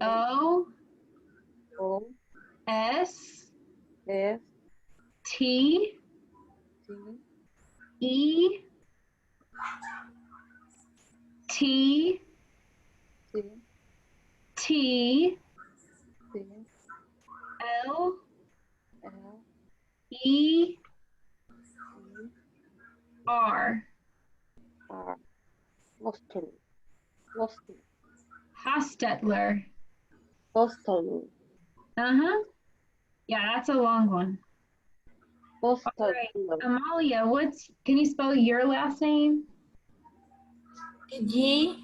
O O S S T T E T T T T L L E E R. R. Hostel. Hostel. Hostetler. Hostel. Uh-huh. Yeah, that's a long one. All Hostel. right. Amalia, can you spell your last name? G-U-Z-M-A-N.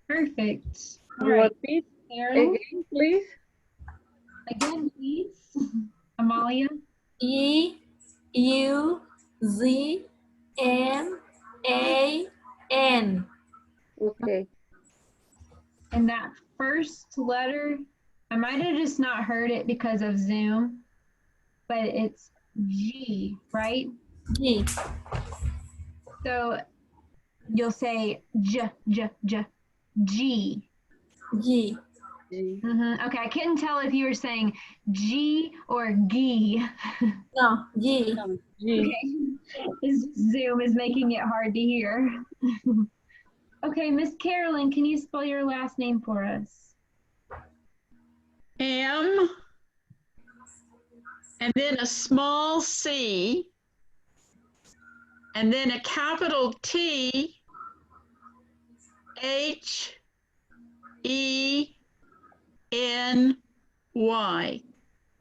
Perfect. All right. Repeat Carol, again, please. again, please. Amalia. E-U-Z-M-A-N. Okay. And that first letter, I might have just not heard it because of Zoom, but it's G, right? G. So you'll say J, J, J, G. G. G. Okay, I couldn't tell if you were saying G or G. No, G. G. Okay, Zoom is making it hard to hear. Okay, Miss Carolyn, can you spell your last name for us? M, and then a small c, and then a capital T, H, E, N, Y.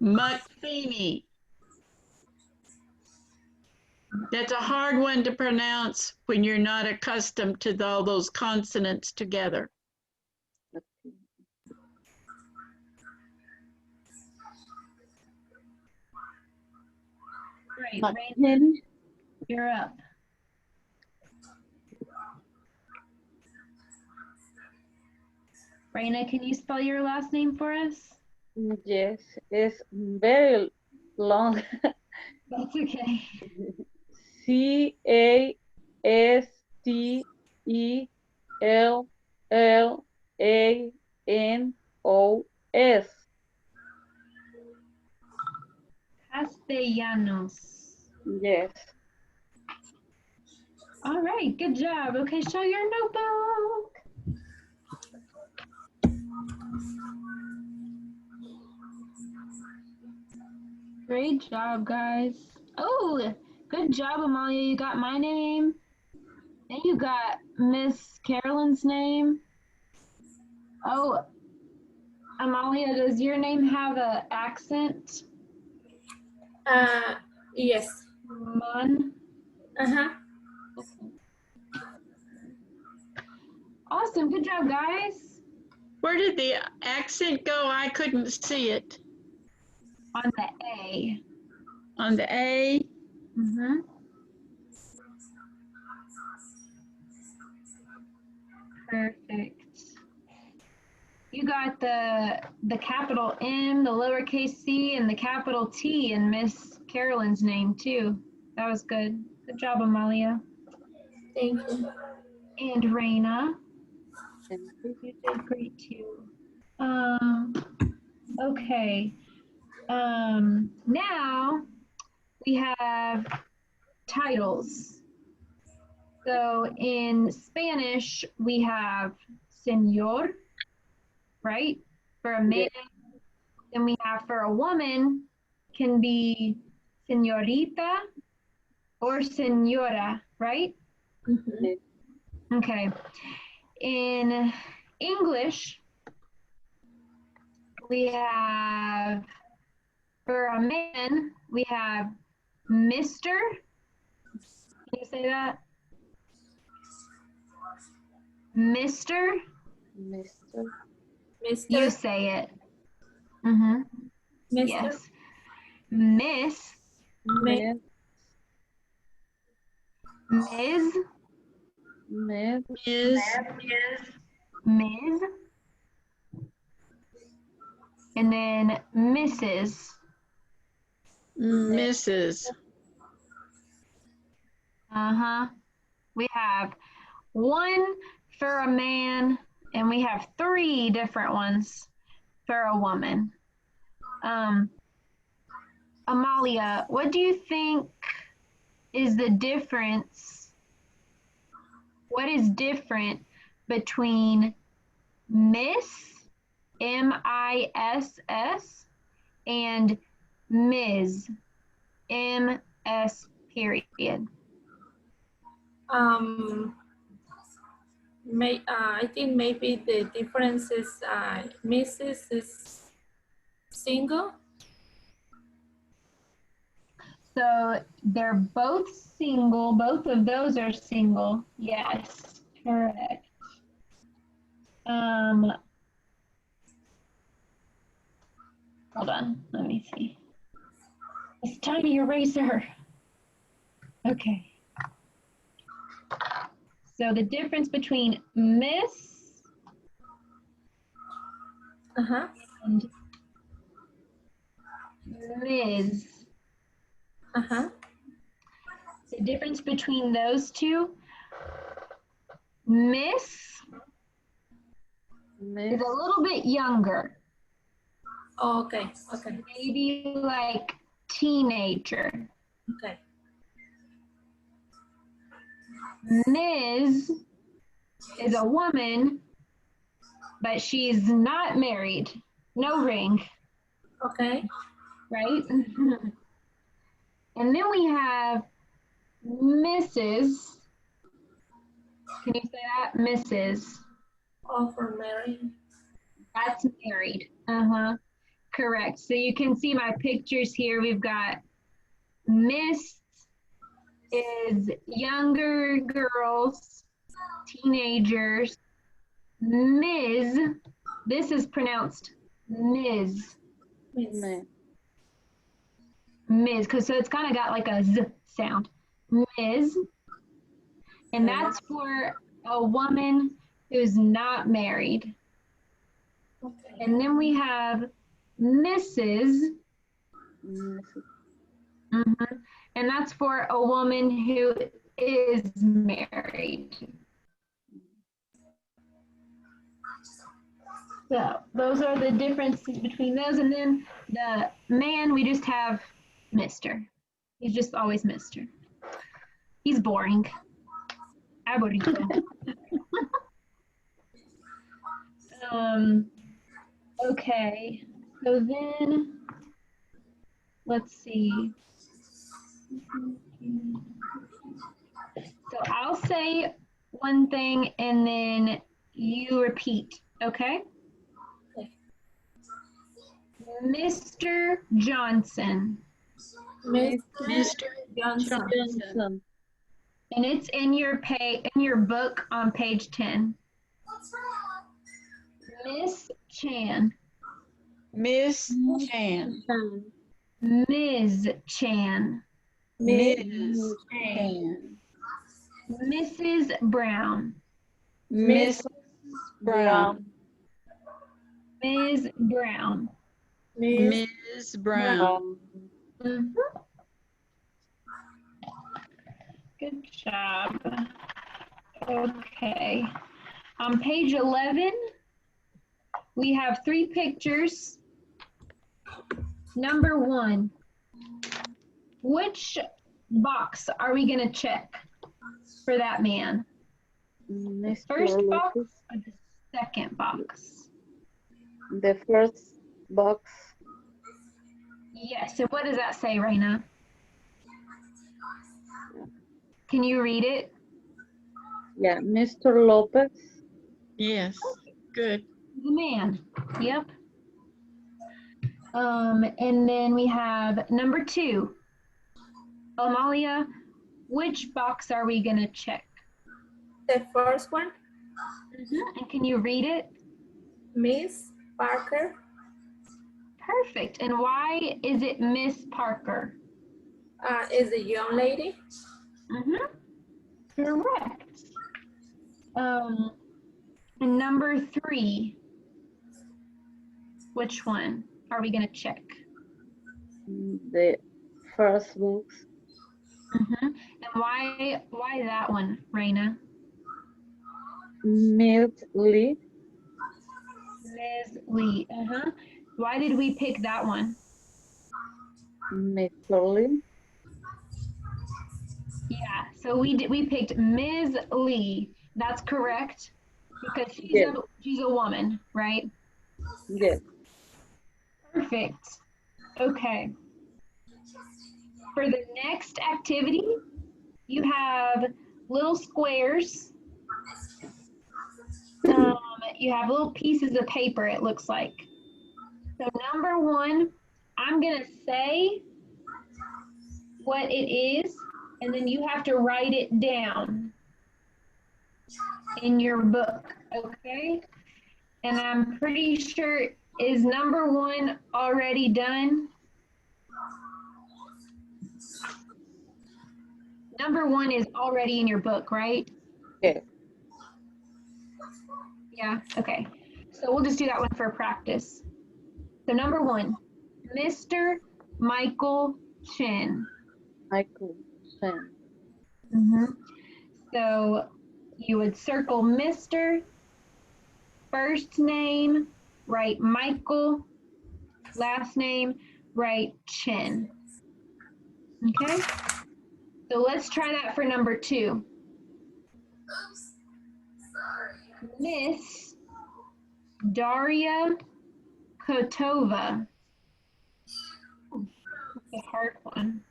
McFeeney. That's a hard one to pronounce when you're not accustomed to all those consonants together. Great, Raina, you're up. Raina, can you spell your last name for us? Yes, it's very long. That's okay. Castellanos. Castellanos. Yes. All right, good job. Okay, show your notebook. Great job, guys. Oh, good job, Amalia. You got my name. And you got Miss Carolyn's name. Oh, Amalia, does your name have an accent? Yes. Mun. Uh-huh. Awesome. Good job, guys. Where did the accent go? I couldn't see it. On the A. On the A? Mm-hmm. Perfect. You got the capital M, the lowercase c, and the capital T in Miss Carolyn's name, too. That was good. Good job, Amalia. Thank you. And Raina. You did great, too. Okay. Now we have titles. So in Spanish, we have señor, right? For a man. Then we have for a woman, can be señorita or señora, right? Mm-hmm. Okay. In English, we have, for a man, we have Mr. Can you say that? Mr. Mr. You say it. Mm-hmm. Mr. Yes. Miss. Miss. Ms. Miss. Ms. And then Mrs. Mrs. Uh-huh. We have one for a man, and we have 3 different ones for a woman. Amalia, what do you think is the difference? What is different between Miss, M-I-S-S, and Ms, M-S period? I think maybe the difference is Mrs. is single. So they're both single. Both of those are single. Yes, correct. Hold on, let me see. It's tiny eraser. Okay. So the difference between Miss and Ms. The difference between those two, Miss is a little bit younger. Oh, okay, okay. Maybe like teenager. Okay. Ms. is a woman, but she's not married. No ring. Okay. Right? And then we have Mrs. Can you say that? Mrs. Oh, for married. That's married. Correct. So you can see my pictures here. We've got Miss is younger girls, teenagers. Ms. This is pronounced Ms. Ms. Because so it's kind of got like a Z sound. Ms. And that's for a woman who's not married. Okay. And then we have Mrs. And that's for a woman who is married. So those are the differences between those. And then the man, we just have Mr. He's just always Mr. He's boring. Aburrido. Okay, so then let's see. So I'll say one thing and then you repeat, okay? Okay. Mr. Johnson. Mr. Johnson. And it's in your book on page 10. Miss Chan. Miss Chan. Ms. Chan. Ms. Chan. Mrs. Brown. Miss Brown. Ms. Brown. Ms. Brown. Good job. Okay. On page 11, we have 3 pictures. Number 1, which box are we going to check for that man? The first box or the second box? The first box. Yes, so what does that say, Raina? Can you read it? Yeah, Mr. Lopez. Yes. Good. The man. Yep. And then we have number 2. Amalia, which box are we gonna check? The first one, And can you read it? Miss Parker. Perfect. And why is it Miss Parker? Is a young lady. Correct. And number 3, which one are we gonna check? The first books. And why that one, Raina? Miss Lee. Ms. Lee. Why did we pick that one? Mr. Lee. Yeah, so we picked Ms. Lee. That's correct because she's a woman, right? Yes. Perfect. Okay. For the next activity, you have little squares. You have little pieces of paper, it looks like. So number 1, I'm gonna say what it is, and then you have to write it down in your book, okay? And I'm pretty sure, is number 1 already done? Number 1 is already in your book, right? Yes. Yeah, okay. So we'll just do that one for practice. So number 1, Mr. Michael Chin. Michael Chin. So you would circle Mr., first name, write Michael, last name, write Chin. Okay? So let's try that for number 2. Miss Daria Kotova. That's a hard one.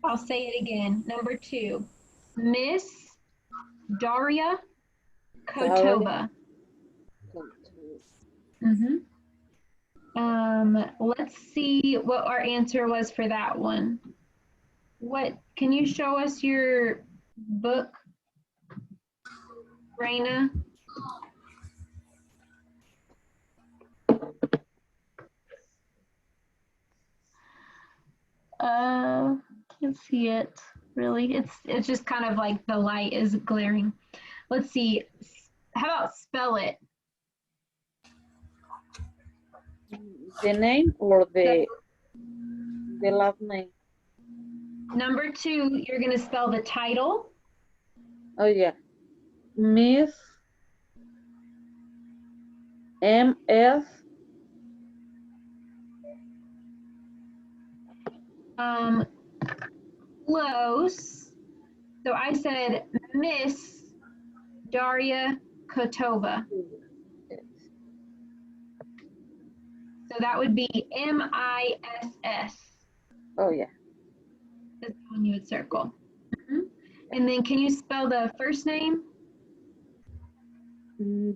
I'll say it again. Number 2, Miss Daria Kotova. Let's see what our answer was for that one. What, can you show us your book, Raina? Can't see it really. It's just kind of like the light is glaring. Let's see. How about spell it? The name or the last name? Number 2, you're gonna spell the title. Oh yeah. Miss M.S. Close. So I said Miss Daria Kotova. So that would be M-I-S-S. Oh yeah. That's the one you would circle. And then can you spell the first name?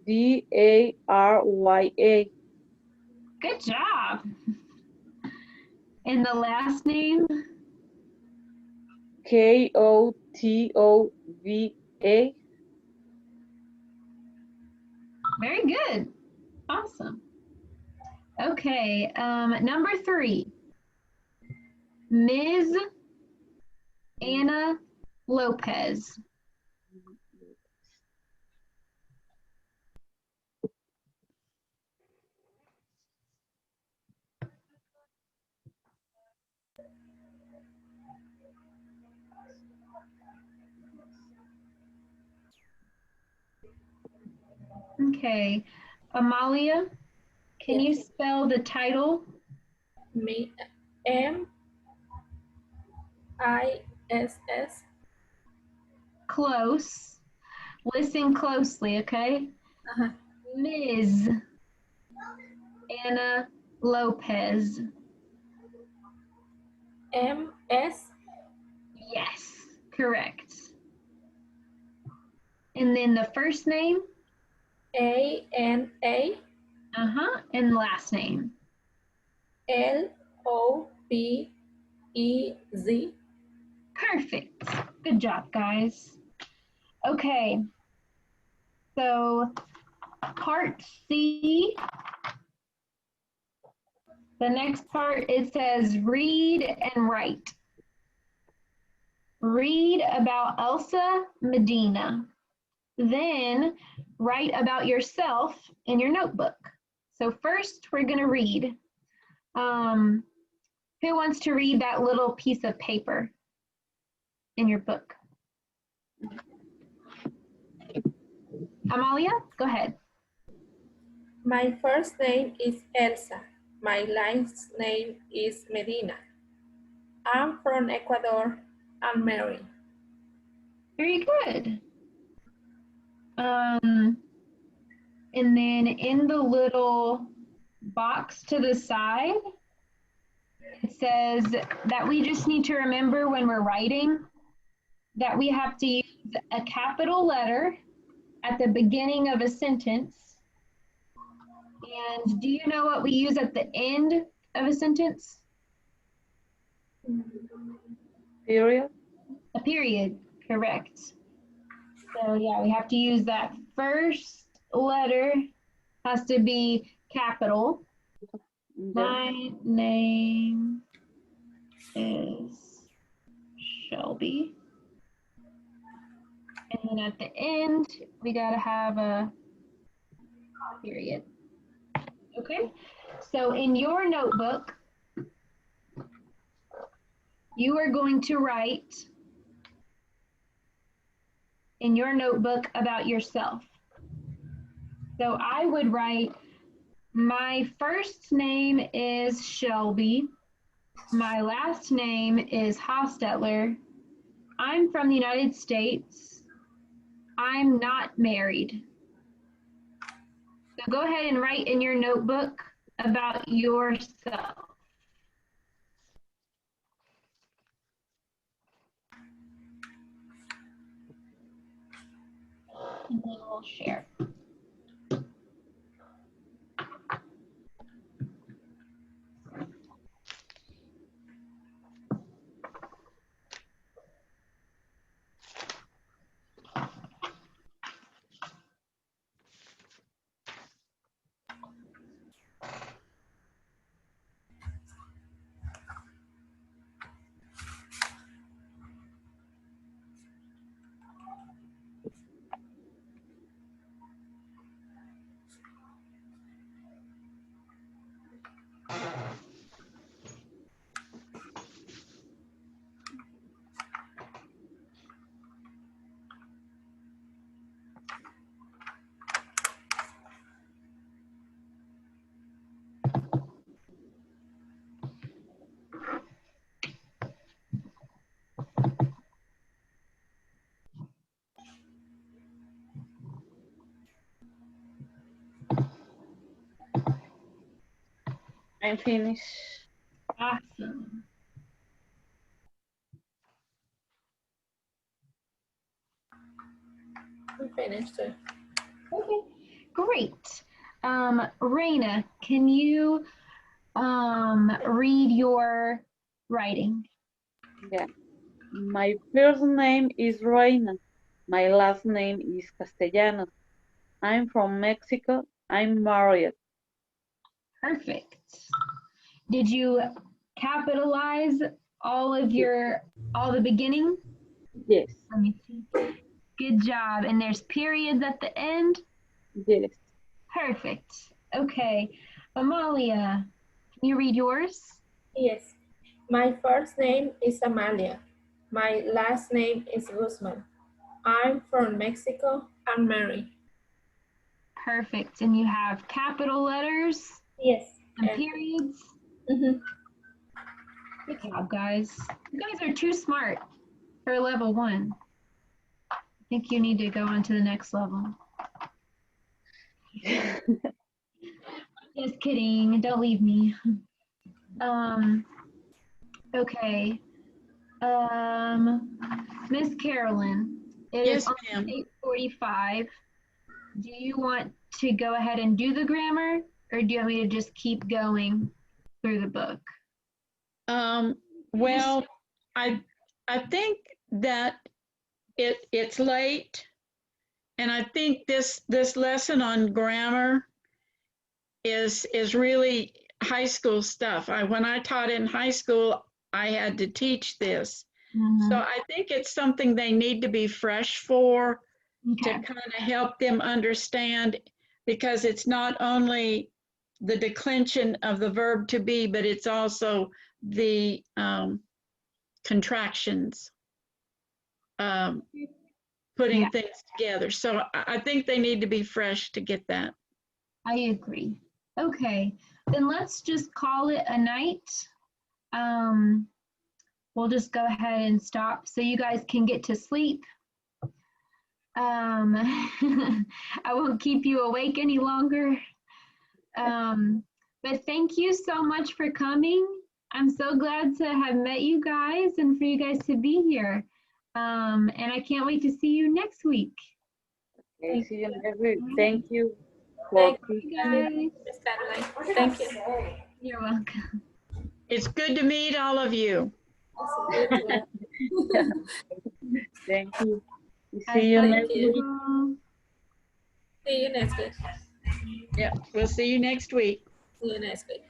D-A-R-Y-A. Good job. And the last name? K-O-T-O-V-A. Very good. Awesome. Okay, number 3. Ms. Anna Lopez. Okay, Amalia, can you spell the title? M-I-S-S. Close. Listen closely, okay? Ms. Anna Lopez. MS. Yes, correct. And then the first name? ANA. And last name? LOBEZ. Perfect. Good job, guys. Okay. So part C, the next part, it says read and write. Read about Elsa Medina. Then write about yourself in your notebook. So first we're gonna read. Who wants to read that little piece of paper in your book? Amalia, go ahead. My first name is Elsa. My last name is Medina. I'm from Ecuador. I'm married. Very good. And then in the little box to the side, it says that we just need to remember when we're writing that we have to use a capital letter at the beginning of a sentence. And do you know what we use at the end of a sentence? Period. A period, correct. So yeah, we have to use that first letter, has to be capital. My name is Shelby. And then at the end, we gotta have a period. Okay, so in your notebook, you are going to write in your notebook about yourself. So I would write, my first name is Shelby. My last name is Hostetler. I'm from the United States. I'm not married. So go ahead and write in your notebook about yourself. And then we'll share. I'm finished. Awesome. I'm finished too. Okay, great. Raina, can you read your writing? Yeah. My first name is Reina. My last name is Castellanos. I'm from Mexico. I'm married. Perfect. Did you capitalize all of all the beginning? Yes. Let me see. Good job. And there's periods at the end? Yes. Perfect. Okay. Amalia, can you read yours? Yes. My first name is Amalia. My last name is Guzman. I'm from Mexico. I'm married. Perfect. And you have capital letters? Yes. And periods? Good job, guys. You guys are too smart for level 1. I think you need to go on to the next level. Just kidding. Don't leave me. Okay. Miss Carolyn, it is Yes, on ma'am. 8:45. Do you want to go ahead and do the grammar, or do you want me to just keep going through the book? Well, I think that it's late, and I think this lesson on grammar is really high school stuff. When I taught in high school, I had to teach this. So I think it's something they need to be fresh for, to kind of help them understand, because it's not only the declension of the verb to be, but it's also the contractions, putting things together. So I think they need to be fresh to get that. I agree. Okay, then let's just call it a night. We'll just go ahead and stop so you guys can get to sleep. I won't keep you awake any longer. But thank you so much for coming. I'm so glad to have met you guys and for you guys to be here. And I can't wait to see you next week. Okay, see you next week. Thank you. Thank you guys. Thank you. You're welcome. It's good to meet all of you. Thank you. See you next week. See you next week. Yeah, we'll see you next week. See you next week.